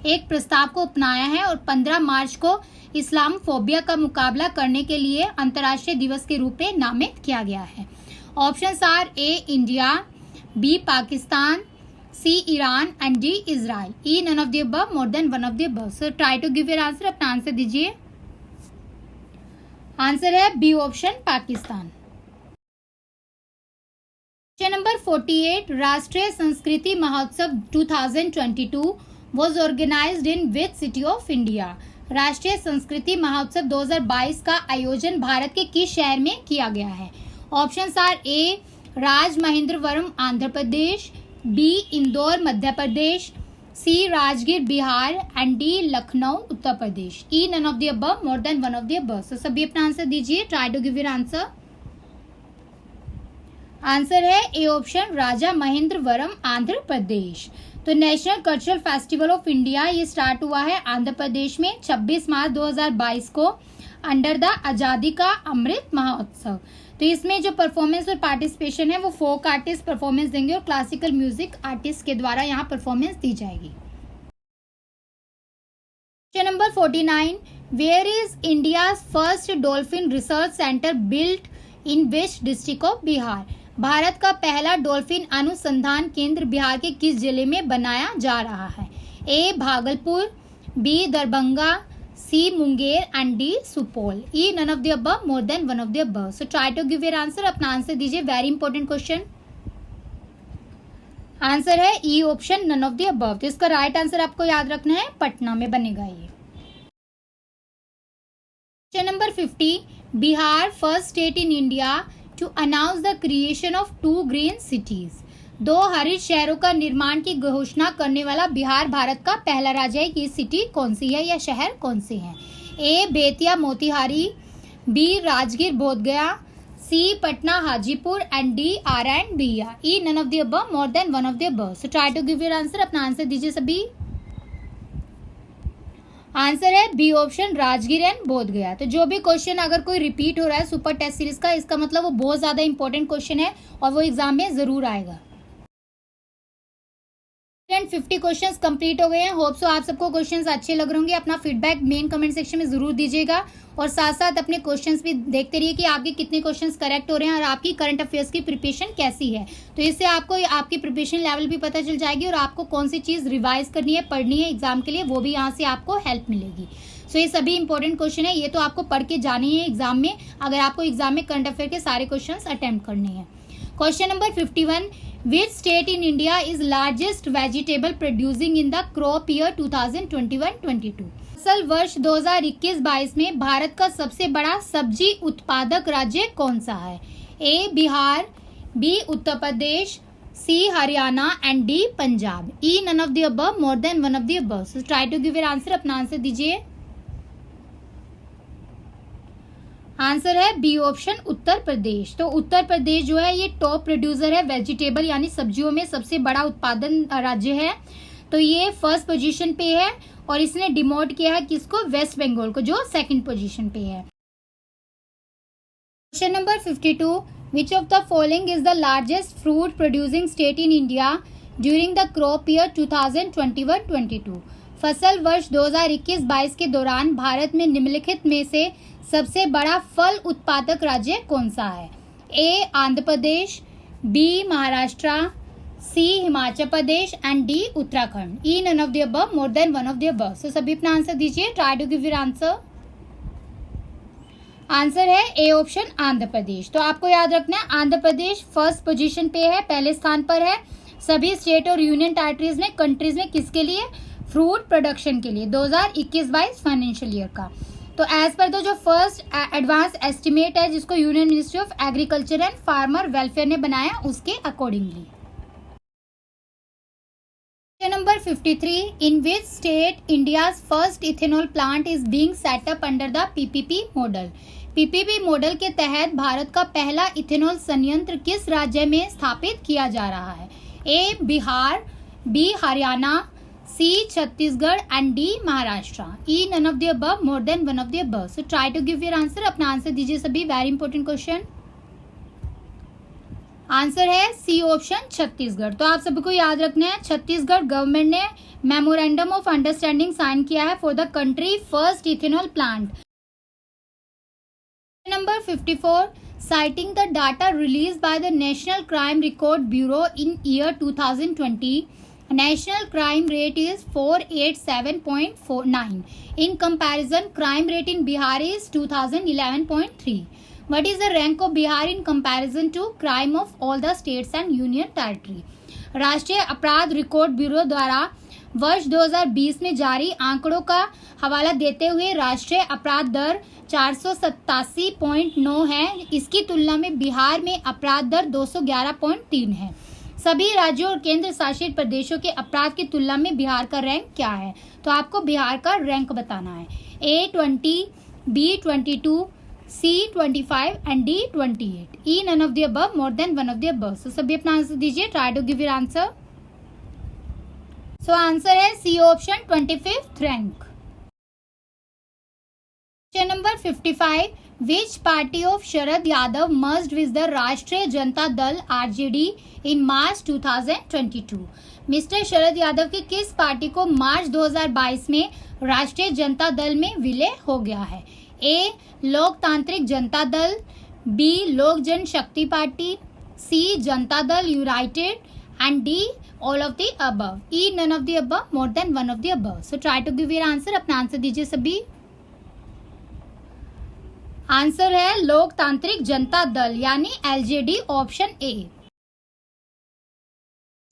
एक प्रस्ताव को अपनाया है और 15 मार्च को इस्लामोफोबिया का मुकाबला करने के लिए अंतर्राष्ट्रीय दिवस के रूप में नामित किया गया है? Options are A India, B Pakistan, C Iran and D Israel. E none of the above, more than one of the above. So try to give your answer, अपना आंसर दीजिए। आंसर है B option Pakistan. Question number 48, राष्ट्रीय संस्कृति महोत्सव 2022 was organized in which city of India? राष्ट्रीय संस्कृति महोत्सव 2022 का आयोजन भारत के किस शहर में किया गया है? Options are A Rajamahendravaram Andhra Pradesh, B Indore Madhya Pradesh, C Rajgir Bihar and D Lucknow Uttar Pradesh. E none of the above, more than one of the above. So सभी अपना आंसर दीजिए, try to give your answer. Answer है A option Rajamahendravaram Andhra Pradesh. तो National Cultural Festival of India ये start हुआ है आंध्र प्रदेश में 26 मार्च 2022 को अंडर द आजादी का अमृत महोत्सव। तो इसमें जो परफॉर्मेंस और पार्टिसिपेशन है वो फोक आर्टिस्ट परफॉर्मेंस देंगे और क्लासिकल म्यूजिक आर्टिस्ट के द्वारा यहाँ परफॉर्मेंस दी जाएगी। Question number 49, where is India first dolphin research centre built in which district of Bihar? भारत का पहला डॉल्फिन अनुसंधान केंद्र बिहार के किस जिले में बनाया जा रहा है? A Bhagalpur, B Darbhanga, C Munger and D Supaul. E none of the above, more than one of the above. So try to give your answer, अपना आंसर दीजिए, वेरी इंपॉर्टेंट क्वेश्चन। आंसर है E option none of the above. तो इसका right answer आपको याद रखना है, पटना में बनेगा ये। Question number 50, Bihar first state in India to announce the creation of 2 green cities. 2 हरित शहरों का निर्माण की घोषणा करने वाला बिहार भारत का पहला राज्य है। कि सिटी कौन सी है या शहर कौन से हैं? A Bettiah Motihari, B Rajgir Bodhgaya, C Patna Hajipur and D आर एंड बिया। E none of the above, more than one of the above. So try to give your answer, अपना आंसर दीजिए सभी। आंसर है B option Rajgir and Bodhgaya. तो जो भी क्वेश्चन अगर कोई रिपीट हो रहा है सुपर टेस्ट सीरीज का, इसका मतलब वो बहुत ज्यादा इंपॉर्टेंट क्वेश्चन है और वो एग्जाम में जरूर आएगा। 50 क्वेश्चंस कंप्लीट हो गए हैं। होप सो आप सबको क्वेश्चंस अच्छे लग रहे होंगे। अपना फीडबैक मेन कमेंट सेक्शन में जरूर दीजिएगा और साथ साथ अपने क्वेश्चंस भी देखते रहिए कि आपके कितने क्वेश्चंस करेक्ट हो रहे हैं और आपकी करंट अफेयर्स की प्रिपरेशन कैसी है। तो इससे आपको आपकी प्रिपरेशन लेवल भी पता चल जाएगी और आपको कौन सी चीज़ रिवाइज करनी है, पढ़नी है एग्जाम के लिए, वो भी यहाँ से आपको हेल्प मिलेगी। सो ये सभी इंपॉर्टेंट क्वेश्चन है, ये तो आपको पढ़ के जानी है एग्जाम में, अगर आपको एग्जाम में करंट अफेयर के सारे क्वेश्चन अटेम्प्ट करने हैं। Question number 51, which state in India is largest vegetable producing in the crop year 2021-22? फसल वर्ष 2021-22 में भारत का सबसे बड़ा सब्जी उत्पादक राज्य कौन सा है? A Bihar, B Uttar Pradesh, C Haryana and D Punjab. E none of the above, more than one of the above. So try to give your answer, अपना आंसर दीजिए। आंसर है बी ऑप्शन उत्तर प्रदेश। तो उत्तर प्रदेश जो है ये टॉप प्रोड्यूसर है वेजिटेबल यानी सब्जियों में, सबसे बड़ा उत्पादन राज्य है। तो ये फर्स्ट पोजीशन पे है और इसने डिमोट किया है किसको? वेस्ट बंगाल को, जो सेकंड पोजीशन पे है। Question number 52, which of the following is the largest fruit producing state in India during the crop year 2021-22? फसल वर्ष 2021-22 के दौरान भारत में निम्नलिखित में से सबसे बड़ा फल उत्पादक राज्य कौन सा है? A Andhra Pradesh, B Maharashtra, C Himachal Pradesh and D Uttarakhand. E none of the above, more than one of the above. So सभी अपना आंसर दीजिए, try to give your answer. Answer है ए ऑप्शन आंध्र प्रदेश। तो आपको याद रखना है आंध्र प्रदेश फर्स्ट पोजीशन पे है, पहले स्थान पर है सभी स्टेट और यूनियन टेरिटरीज में, कंट्रीज में, किसके लिए? फ्रूट प्रोडक्शन के लिए 2021-22 फाइनेंशियल ईयर का। तो एज पर जो फर्स्ट एडवांस एस्टिमेट है जिसको union ministry of agriculture and farmer welfare ने बनाया, उसके accordingly. Number 53, in which state India's first ethanol plant is being set up under the PPP model? PPP model के तहत भारत का पहला इथेनॉल संयंत्र किस राज्य में स्थापित किया जा रहा है? A Bihar, B Haryana, C Chhattisgarh and D Maharashtra. E none of the above, more than one of the above. So try to give your answer, अपना आंसर दीजिए सभी, वेरी इंपॉर्टेंट क्वेश्चन। आंसर है सी ऑप्शन छत्तीसगढ़। तो आप सबको याद रखना है छत्तीसगढ़ गवर्नमेंट ने मेमोरेंडम ऑफ अंडरस्टैंडिंग साइन किया है for the country first ethanol plant. Number 54, citing the data released by the National Crime Record Bureau in year 2020, national crime rate is 487.49. In comparison, crime rate in Bihar is 2011.3. What is the rank of Bihar in comparison to crime of all the states and union territory? राष्ट्रीय अपराध record bureau द्वारा वर्ष 2020 में जारी आंकड़ों का हवाला देते हुए राष्ट्रीय अपराध दर 487.9 है। इसकी तुलना में बिहार में अपराध दर 211.3 है। सभी राज्यों और केंद्र शासित प्रदेशों के अपराध की तुलना में बिहार का रैंक क्या है? तो आपको बिहार का रैंक बताना है। A20, B22, C25 and D28. E none of the above, more than one of the above. So सभी अपना आंसर दीजिए. Try to give your answer. So answer है C option 25th rank. Question number 55. Which party of Sharad Yadav merged with the राष्ट्रीय Janata Dal RJD in March 2022? Mister Sharad Yadav की किस party को मार्च 2022 में राष्ट्रीय जनता दल में विलय हो गया है? A. लोकतांत्रिक जनता दल, B. लोक जनशक्ति party, C. Janata Dal United and D. All of the above. E none of the above, more than one of the above. So try to give your answer. अपना आंसर दीजिए सभी. आंसर है लोकतांत्रिक जनता दल यानी LJD option A.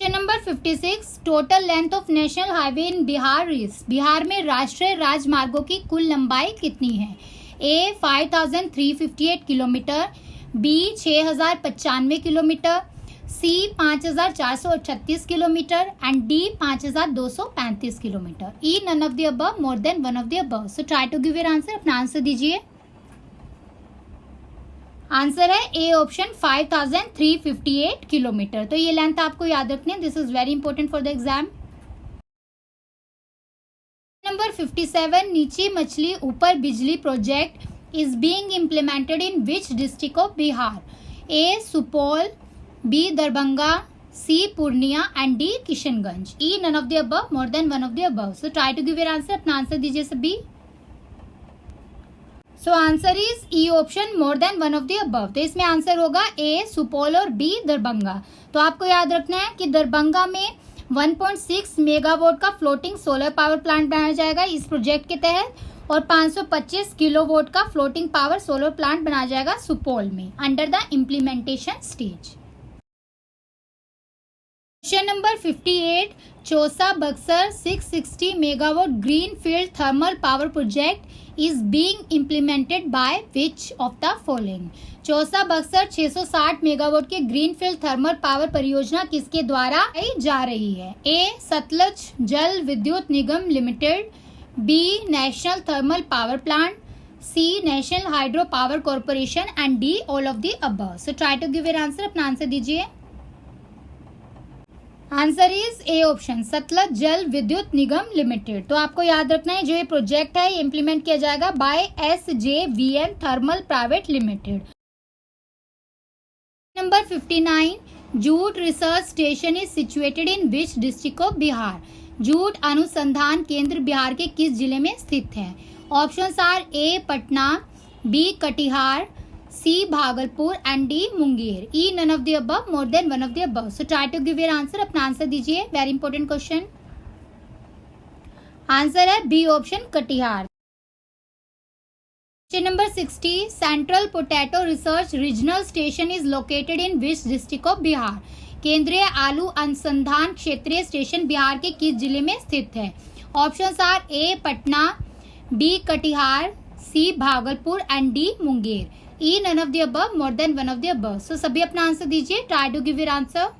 Question number 56. Total length of national highway in Bihar is. Bihar में राष्ट्रीय राजमार्गों की कुल लंबाई कितनी है? A 5358 kilometre, B 6095 kilometre, C 5436 kilometre and D 5235 kilometre. E none of the above, more than one of the above. So try to give your answer. अपना answer दीजिए. आंसर है ए ऑप्शन 5358 किलोमीटर. तो ये length आपको याद रखनी है. This is very important for the exam. Number 57. नीचे मछली ऊपर बिजली project is being implemented in which district of Bihar? A Supaul, B Darbhanga, C Purnia and D Kishanganj. E none of the above, more than one of the above. So try to give your answer. अपना answer दीजिए सभी. So answer is E option, more than one of the above. तो इसमें answer होगा ए सुपौल और B Darbhanga. तो आपको याद रखना है कि दरभंगा में 1.6 मेगावाट का फ्लोटिंग सोलर पावर प्लांट बनाया जाएगा इस प्रोजेक्ट के तहत, और 525 किलोवाट का फ्लोटिंग पावर सोलर प्लांट बनाया जाएगा सुपौल में under the implementation stage. Question number 58. Chausa Buxar 660 megawatt green field thermal power project is being implemented by which of the following? Chausa Buxar 660 megawatt के ग्रीनफील्ड थर्मल पावर परियोजना किसके द्वारा जा रही है? ए Sutlej Jal Vidyut Nigam limited, B national thermal power plant, C national hydro power corporation and D all of the above. So try to give your answer. अपना answer दीजिए. Answer is A option, Sutlej Jal Vidyut Nigam limited. तो आपको याद रखना है जो ये प्रोजेक्ट है ये इम्प्लीमेंट किया जाएगा by SJVN thermal private limited. Number 59. Jute research station is situated in which district of Bihar? Jute अनुसंधान केंद्र बिहार के किस जिले में स्थित है? Options are A Patna, B Katihar, C Bhagalpur and D Munger. E none of the above, more than one of the above. So try to give your answer. अपना answer दीजिए. Very important question. आंसर है B option Katihar. Question number 60. Central potato research regional station is located in which district of Bihar? केंद्रीय आलू अनुसंधान क्षेत्रीय station Bihar के किस जिले में स्थित है? Options are A Patna, B Katihar, C Bhagalpur and D Munger. E none of the above, more than one of the above. So सभी अपना आंसर दीजिए. Try to give your answer.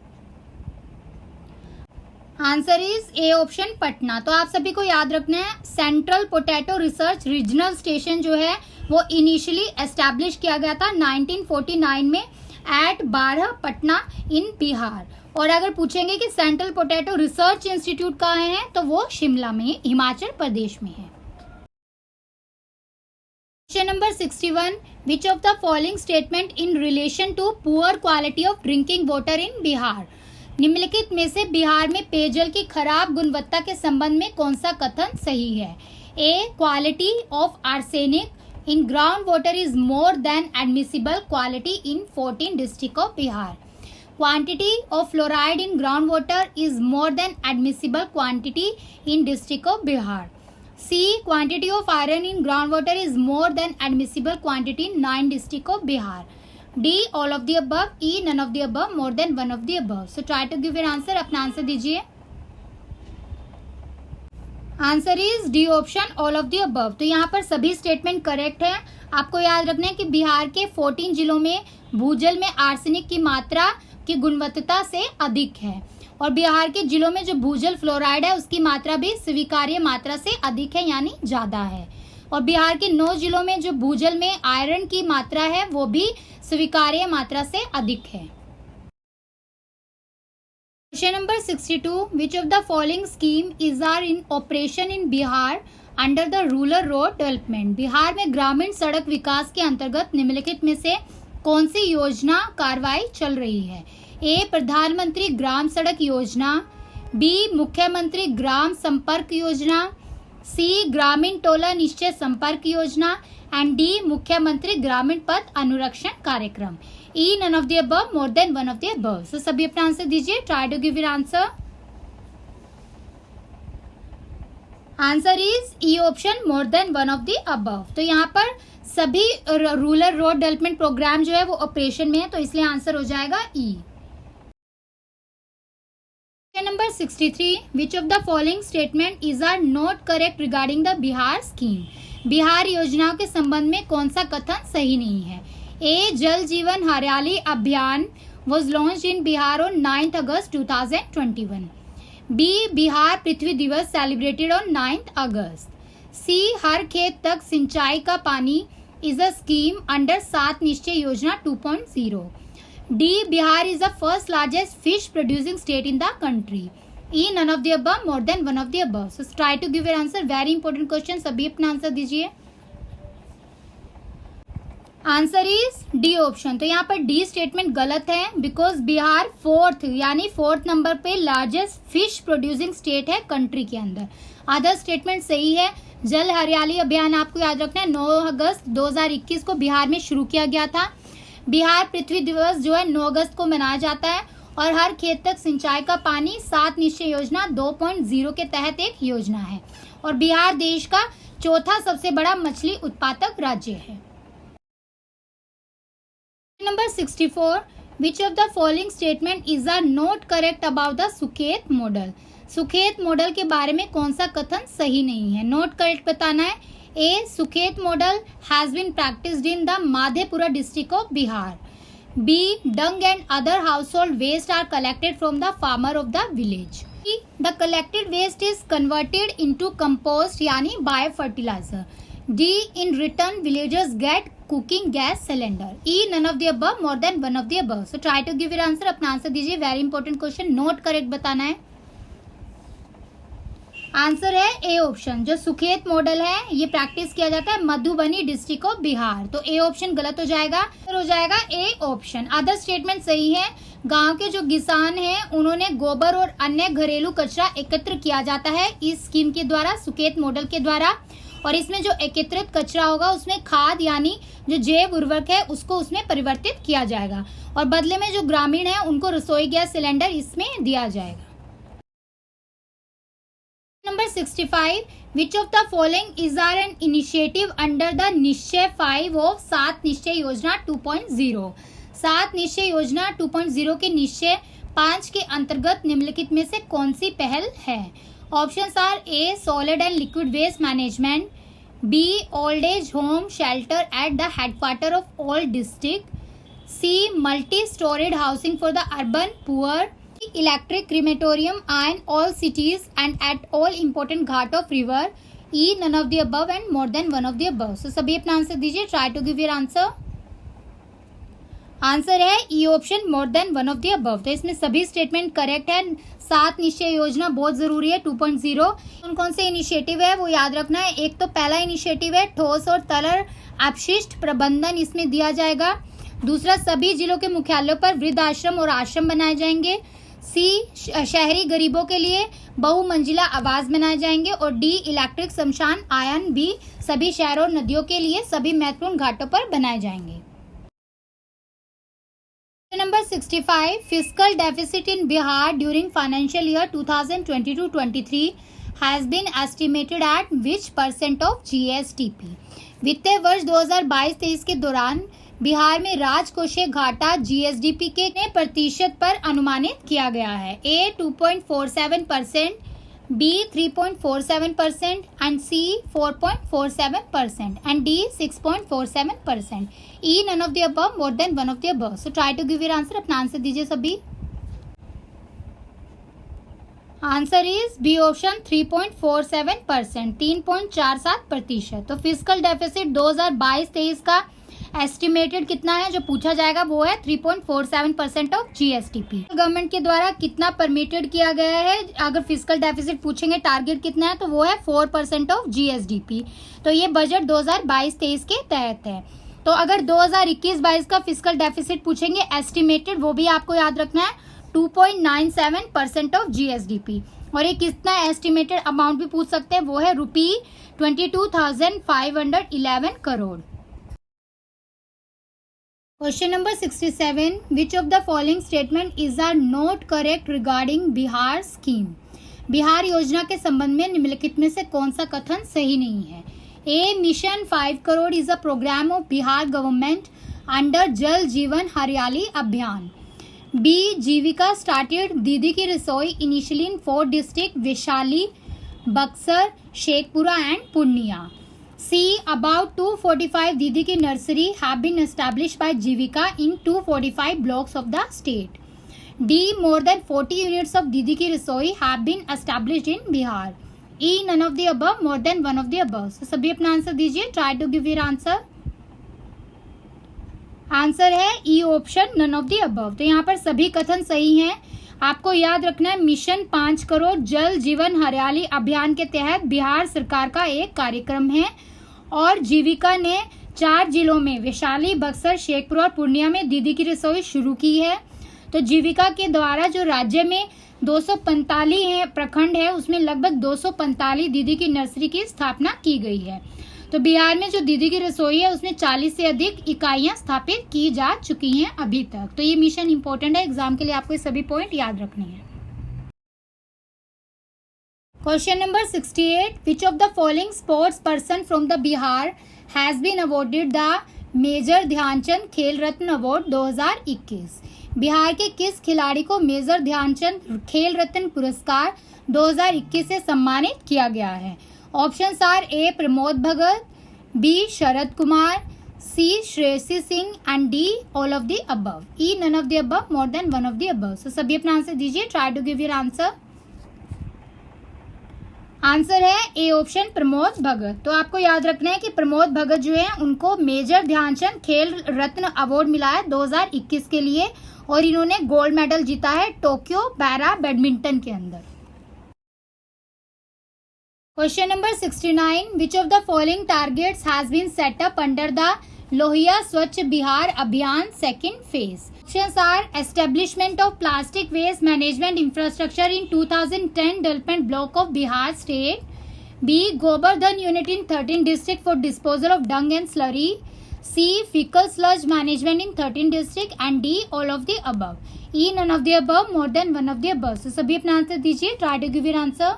Answer is A option Patna. तो आप सभी को याद रखना है central potato research regional station जो है वो इनिशियली एस्टैब्लिश किया गया था 1949 में एट 12 पटना इन बिहार. और अगर पूछेंगे कि सेंट्रल पोटैटो रिसर्च इंस्टीट्यूट कहाँ है तो वो शिमला में हिमाचल प्रदेश में है. Question number 61. Which of the following statement in relation to poor quality of drinking water in Bihar? निम्नलिखित में से बिहार में पेयजल की खराब गुणवत्ता के संबंध में कौन सा कथन सही है? A quality of arsenic in ground water is more than admissible quality in 14 district of Bihar. Quantity of fluoride in ground water is more than admissible quantity in district of Bihar. C. Quantity of iron in groundwater is more than admissible quantity in 9 districts of Bihar. D. All of the above. E. None of the above. More than one of the above. So try to give your answer. अपना answer दीजिए. Answer is D option, all of the above. तो यहाँ पर सभी statement correct है। आपको याद रखना है कि बिहार के 14 जिलों में भूजल में आर्सेनिक की मात्रा की गुणवत्ता से अधिक है, और बिहार के जिलों में जो भूजल फ्लोराइड है उसकी मात्रा भी स्वीकार्य मात्रा से अधिक है, यानी ज्यादा है। और बिहार के 9 जिलों में जो भूजल में आयरन की मात्रा है वो भी स्वीकार्य मात्रा से अधिक है। Question number 62, which of the following scheme is are in operation in Bihar under the rural road development. Bihar में ग्रामीण सड़क विकास के अंतर्गत निम्नलिखित में से कौन सी योजना कार्रवाई चल रही है? ए, प्रधानमंत्री ग्राम सड़क योजना, बी, मुख्यमंत्री ग्राम संपर्क योजना, सी, ग्रामीण टोला निश्चय संपर्क योजना, एंड डी, मुख्यमंत्री ग्रामीण पथ अनुरक्षण कार्यक्रम। E, none of the above, more than one of the above. So सभी अपना आंसर दीजिए, try to give your answer. Answer is E option, more than one of the above. तो यहाँ पर सभी रूरल रोड डेवलपमेंट प्रोग्राम जो है वो ऑपरेशन में है, तो इसलिए आंसर हो जाएगा E. Number 63, which of the following statement is are not correct regarding the Bihar scheme. Bihar योजनाओं के संबंध में कौन सा कथन सही नहीं है? ए, जल जीवन हरियाली अभियान was launched in Bihar on 9th August 2021. B, Bihar पृथ्वी दिवस सेलिब्रेटेड ऑन 9th अगस्त। सी, हर खेत तक सिंचाई का पानी इज अ स्कीम अंडर 7 निश्चय योजना 2.0। D, Bihar is the first largest fish producing state in the country. E, none of the above, more than one of the above. So try to give your answer, very important question, सभी अपना answer दीजिए। Answer is D option. तो यहाँ पर D statement गलत है, because Bihar 4th number पे largest fish producing state है कंट्री के अंदर। अदर स्टेटमेंट सही है। जल हरियाली अभियान आपको याद रखना है 9 अगस्त 2021 को बिहार में शुरू किया गया था। बिहार पृथ्वी दिवस जो है 9 अगस्त को मनाया जाता है, और हर खेत तक सिंचाई का पानी 7 निश्चय योजना 2.0 के तहत एक योजना है, और बिहार देश का 4था सबसे बड़ा मछली उत्पादक राज्य है। Number 64, which of the following statement is are not correct about the Sukhet model. Sukhet model के बारे में कौन सा कथन सही नहीं है? नॉट करेक्ट बताना है। A, Sukhet model has been practised in the Madhepura district of Bihar. B, dung and other house hold waste are collected from the farmer of the village. The collected waste is converted into compost यानी bio fertiliser. D, in return villagers get cooking gas cylinder. E, none of the above, more than one of the above. So try to give your answer, अपना answer दीजिए, very important question, note correct बताना है। Answer है A option. जो Sukhet model है ये practice किया जाता है मधुबनी डिस्ट्रिक्ट ऑफ बिहार, तो ए ऑप्शन गलत हो जाएगा, हो जाएगा ए ऑप्शन। अदर स्टेटमेंट सही है। गांव के जो किसान हैं उन्होंने गोबर और अन्य घरेलू कचरा एकत्र किया जाता है इस स्कीम के द्वारा, सुखेत मॉडल के द्वारा, और इसमें जो एकत्रित कचरा होगा उसमें खाद यानी जो जैव उर्वरक है उसको उसमें परिवर्तित किया जाएगा, और बदले में जो ग्रामीण है उनको रसोई गैस सिलेंडर इसमें दिया जाएगा। Number 65, which of the following is are an initiative under the Nishchay 5 of 7 निश्चय योजना 2.0। 7 निश्चय योजना 2.0 के निश्चय 5 के अंतर्गत निम्नलिखित में से कौन सी पहल है? Options are A, solid and liquid waste management, B, old age home shelter at the headquarter of all district, C, multi storeyed housing for the urban poor, electric crematorium in all cities and at all important ghat of river, E, none of the above and more than one of the above. So सभी अपना answer दीजिए, try to give your answer. Answer है E option, more than one of the above. तो इसमें सभी statement correct है। 7 निश्चय योजना बहुत जरूरी है 2.0। कौन कौन से इनिशिएटिव है वो याद रखना है। एक तो पहला इनिशिएटिव है ठोस और तरल अपशिष्ट प्रबंधन, इसमें दिया जाएगा। दूसरा, सभी जिलों के मुख्यालयों पर वृद्ध आश्रम और आश्रम बनाए जाएंगे। सी, शहरी गरीबों के लिए बहुमंजिला आवास बनाए जाएंगे, और डी, इलेक्ट्रिक शमशान आयन भी सभी शहरों और नदियों के लिए सभी महत्वपूर्ण घाटों पर बनाए जाएंगे। Number 65, fiscal deficit in Bihar during financial year 2022-23 has been estimated at which % of GSDP। वित्तीय वर्ष 2022-23 के दौरान बिहार में राजकोषीय घाटा GSDP के % पर अनुमानित किया गया है। ए 2.47%, B 3.47% and C 4.47% and D 6.47%. E none of the above, more than one of the above. So try to give your answer. अपना आंसर दीजिए सभी. Answer is B option 3.47%, 3.47%. तो फिजिकल डेफिसिट 2022-23 का एस्टिमेटेड कितना है जो पूछा जाएगा वो है 3.47% ऑफ जीएसडीपी. गवर्नमेंट के द्वारा कितना परमिटेड किया गया है, अगर फिजिकल डेफिसिट पूछेंगे टारगेट कितना है तो वो है 4% ऑफ जीएसडीपी. तो ये बजट 2022-23 के तहत है. तो अगर 2021-22 का फिजिकल डेफिसिट पूछेंगे एस्टिमेटेड, वो भी आपको याद रखना है 2.97% ऑफ जीएसडीपी. और ये कितना एस्टिमेटेड अमाउंट भी पूछ सकते हैं, वो है ₹22,511 crore. Question number 67. Which of the following statement is are not correct regarding Bihar scheme. Bihar योजना के संबंध में निम्नलिखित में से कौन सा कथन सही नहीं है. A mission 5 crore is a programme of Bihar government under Jal Jeevan हरियाली अभियान. बी जीविका स्टार्टेड दीदी की रसोई initially in 4 district Vaishali, Buxar, Sheikhpura and Purnia. C. About 245 Didi ki nursery have been established by Jivika in 245 blocks of the state. D. More than 40 units of Didi ki Rasoi have been established in Bihar. E. None of the above, more than one of the above. So सभी अपना answer दीजिए. Try to give your answer. Answer है E option none of the above. तो यहाँ पर सभी कथन सही हैं. आपको याद रखना है मिशन 5 करोड़ जल जीवन हरियाली अभियान के तहत बिहार सरकार का एक कार्यक्रम है और जीविका ने 4 जिलों में वैशाली, बक्सर, शेखपुरा और पूर्णिया में दीदी की रसोई शुरू की है. तो जीविका के द्वारा जो राज्य में 245 प्रखंड है उसमें लगभग 245 दीदी की नर्सरी की स्थापना की गई है. तो बिहार में जो दीदी की रसोई है उसमें 40 से अधिक इकाइयां स्थापित की जा चुकी हैं अभी तक. तो ये मिशन इंपॉर्टेंट है, एग्जाम के लिए आपको ये सभी पॉइंट याद रखने हैं. Question number 68. Which of the following sports person from the Bihar has been awarded the major Dhyan Chand Khel Ratna award 2021. Bihar के किस खिलाड़ी को मेजर ध्यानचंद खेल रत्न पुरस्कार 2021 से सम्मानित किया गया है. Options are A Pramod Bhagat, B Sharad Kumar, C Shreyasi Singh and D all of the above. E none of the above, more than one of the above. So सभी अपना आंसर दीजिए. Try to give your answer. Answer है ए ऑप्शन प्रमोद भगत. तो आपको याद रखना है कि प्रमोद भगत जो है उनको मेजर ध्यानचंद खेल रत्न अवार्ड मिला है 2021 के लिए और इन्होंने गोल्ड मेडल जीता है टोक्यो पैरा बैडमिंटन के अंदर. Question number 69. Which of the following targets has been set up under the Lohiya Swachh Bihar Abhiyan second phase. Options are establishment of plastic waste management infrastructure in 2010 development block of Bihar state. B. Gobardhan unit in 13 district for disposal of dung and slurry. C. Fecal sludge management in 13 district and D. All of the above. E. None of the above, more than one of the above. So सभी अपना answer दीजिए. Try to give your answer.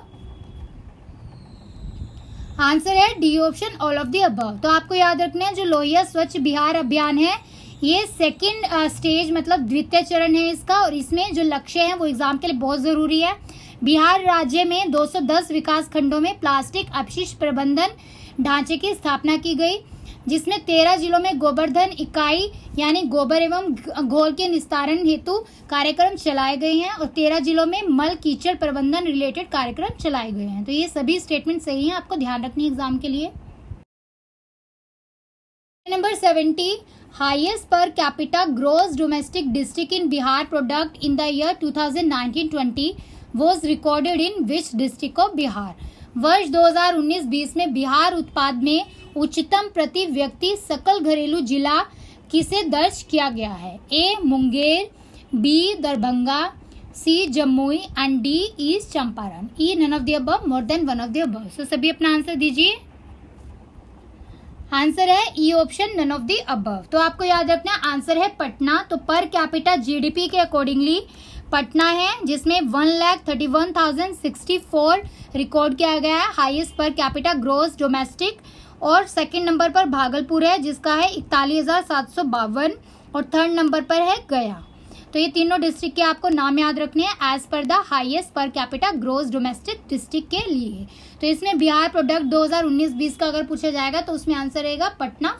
Answer है D option all of the above. तो आपको याद रखना है जो लोहिया स्वच्छ बिहार अभियान है ये सेकंड स्टेज मतलब द्वितीय चरण है इसका और इसमें जो लक्ष्य है वो एग्जाम के लिए बहुत जरूरी है. बिहार राज्य में 210 विकास खंडों में प्लास्टिक अपशिष्ट प्रबंधन ढांचे की स्थापना की गई जिसमें 13 जिलों में गोबर्धन इकाई यानी गोबर एवं घोल के निस्तारण हेतु कार्यक्रम चलाए गए हैं और 13 जिलों में मल कीचड़ प्रबंधन रिलेटेड कार्यक्रम चलाए गए हैं. तो ये सभी स्टेटमेंट सही हैं, आपको ध्यान रखनी है एग्जाम के लिए. Number 70. Highest per capita gross domestic district in Bihar product in the year 2019-20 was recorded in which district of Bihar. वर्ष 2019-20 में बिहार उत्पाद में उच्चतम प्रति व्यक्ति सकल घरेलू जिला किसे दर्ज किया गया है. A Munger, B Darbhanga, C Jamui and D east Champaran. E none of the above, more than one of the above. So सभी अपना आंसर दीजिए. आंसर है E option none of the above. तो आपको याद रखना आंसर है पटना. तो पर कैपिटा जीडीपी के अकॉर्डिंगली पटना है जिसमें 1,31,064 रिकॉर्ड किया गया है highest per capita gross domestic. और सेकंड नंबर पर भागलपुर है जिसका है 41,752 और थर्ड नंबर पर है गया. तो ये तीनों डिस्ट्रिक्ट के आपको नाम याद रखने हैं as per the highest per capita gross domestic district के लिए। तो इसमें बिहार प्रोडक्ट 2019-20 का अगर पूछा जाएगा तो उसमें आंसर रहेगा पटना।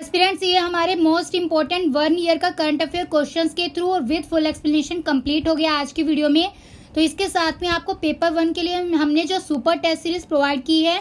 एस्पिरेंट्स, ये हमारे मोस्ट इंपॉर्टेंट 1 ईयर का करंट अफेयर क्वेश्चंस के थ्रू और विद फुल एक्सप्लेनेशन कंप्लीट हो गया आज की वीडियो में। तो इसके साथ में आपको पेपर 1 के लिए हमने जो सुपर टेस्ट सीरीज प्रोवाइड की है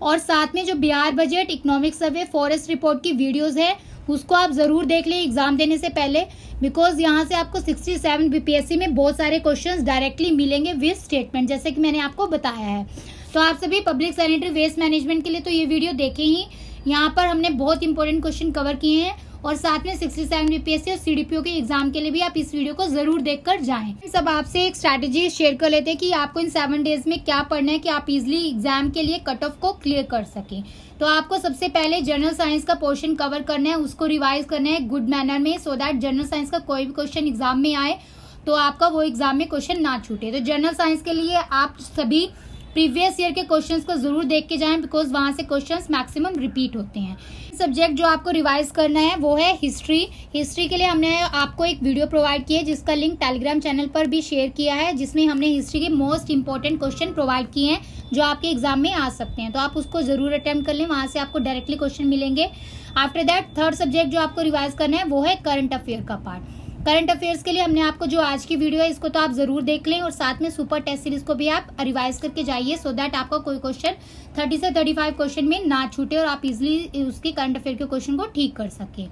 और साथ में जो Bihar budget, economic survey, forest report की वीडियोस है उसको आप जरूर देख लें एग्जाम देने से पहले, बिकॉज यहाँ से आपको 67 बीपीएससी में बहुत सारे क्वेश्चंस डायरेक्टली मिलेंगे विद स्टेटमेंट, जैसे कि मैंने आपको बताया है। तो आप सभी पब्लिक सैनिटरी वेस्ट मैनेजमेंट के लिए तो ये वीडियो देखें ही। यहाँ पर हमने बहुत इंपॉर्टेंट क्वेश्चन कवर किए हैं और साथ में 67 बीपीएससी और सीडीपीओ के एग्जाम के लिए भी आप इस वीडियो को जरूर देखकर जाएं। सब आपसे एक स्ट्रैटेजी शेयर कर लेते हैं कि आपको इन 7 डेज में क्या पढ़ना है कि आप इजिली एग्जाम के लिए कट ऑफ को क्लियर कर सकें। तो आपको सबसे पहले जनरल साइंस का पोर्शन कवर करना है, उसको रिवाइज करना है गुड मैनर में, सो दैट जनरल साइंस का कोई भी क्वेश्चन एग्जाम में आए तो आपका वो एग्जाम में क्वेश्चन ना छूटे। तो जनरल साइंस के लिए आप सभी प्रीवियस ईयर के क्वेश्चंस को जरूर देख के जाएं, बिकॉज वहां से क्वेश्चंस मैक्सिमम रिपीट होते हैं। सब्जेक्ट जो आपको रिवाइज करना है वो है हिस्ट्री। हिस्ट्री के लिए हमने आपको एक वीडियो प्रोवाइड की है जिसका लिंक टेलीग्राम चैनल पर भी शेयर किया है, जिसमें हमने हिस्ट्री के मोस्ट इंपॉर्टेंट क्वेश्चन प्रोवाइड किए हैं जो आपके एग्जाम में आ सकते हैं। तो आप उसको जरूर अटेम्प्ट कर लें, वहां से आपको डायरेक्टली क्वेश्चन मिलेंगे। आफ्टर दैट थर्ड सब्जेक्ट जो आपको रिवाइज करना है वो है करंट अफेयर का पार्ट। करंट अफेयर्स के लिए हमने आपको जो आज की वीडियो है इसको तो आप जरूर देख लें और साथ में सुपर टेस्ट सीरीज को भी आप रिवाइज करके जाइए, सो दैट आपका कोई क्वेश्चन 30 से 35 क्वेश्चन में ना छूटे और आप इजिली उसकी करंट अफेयर के क्वेश्चन को ठीक कर सके।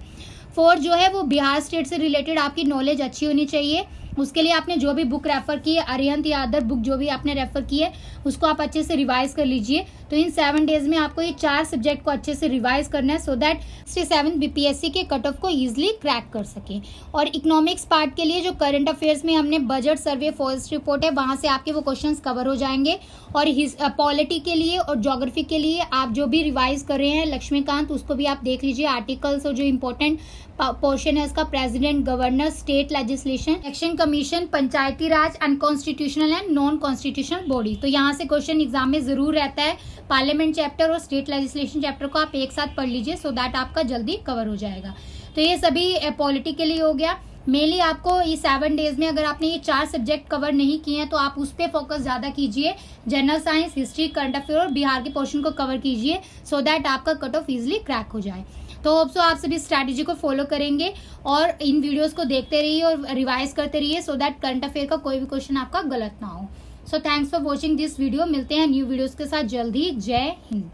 4 जो है वो बिहार स्टेट से रिलेटेड आपकी नॉलेज अच्छी होनी चाहिए। उसके लिए आपने जो भी बुक रेफर की है, अरिहंत या अदर बुक जो भी आपने रेफर की है उसको आप अच्छे से रिवाइज कर लीजिए। तो इन 7 डेज में आपको ये 4 सब्जेक्ट को अच्छे से रिवाइज करना है, सो दैट 67 बीपीएससी के कट ऑफ को इजिली क्रैक कर सके। और इकोनॉमिक्स पार्ट के लिए जो करंट अफेयर्स में हमने बजट, सर्वे, फॉरेस्ट रिपोर्ट है वहां से आपके वो क्वेश्चंस कवर हो जाएंगे। और पॉलिटी के लिए और ज्योग्राफी के लिए आप जो भी रिवाइज कर रहे हैं लक्ष्मीकांत, उसको भी आप देख लीजिए आर्टिकल्स और जो इंपॉर्टेंट पोर्शन है इसका, president, governor, state legislation, election commission, Panchayati Raj, unconstitutional and non constitutional body. तो यहाँ से क्वेश्चन एग्जाम में जरूर रहता है। पार्लियामेंट चैप्टर और स्टेट लेजिस्लेशन चैप्टर को आप एक साथ पढ़ लीजिए, सो दैट आपका जल्दी कवर हो जाएगा। तो ये सभी पॉलिटी के लिए हो गया। मेनली आपको ये 7 डेज में अगर आपने ये 4 सब्जेक्ट कवर नहीं किए हैं तो आप उस पर फोकस ज्यादा कीजिए। General science, history, current affair और बिहार के पोर्शन को कवर कीजिए, सो दैट आपका कट ऑफ इजिली क्रैक हो जाए। तो होप सो आप सभी स्ट्रैटेजी को फॉलो करेंगे और इन वीडियोस को देखते रहिए और रिवाइज करते रहिए, सो दैट करंट अफेयर का कोई भी क्वेश्चन आपका गलत ना हो। So thanks for watching this video. मिलते हैं न्यू वीडियोस के साथ जल्द ही। जय हिंद।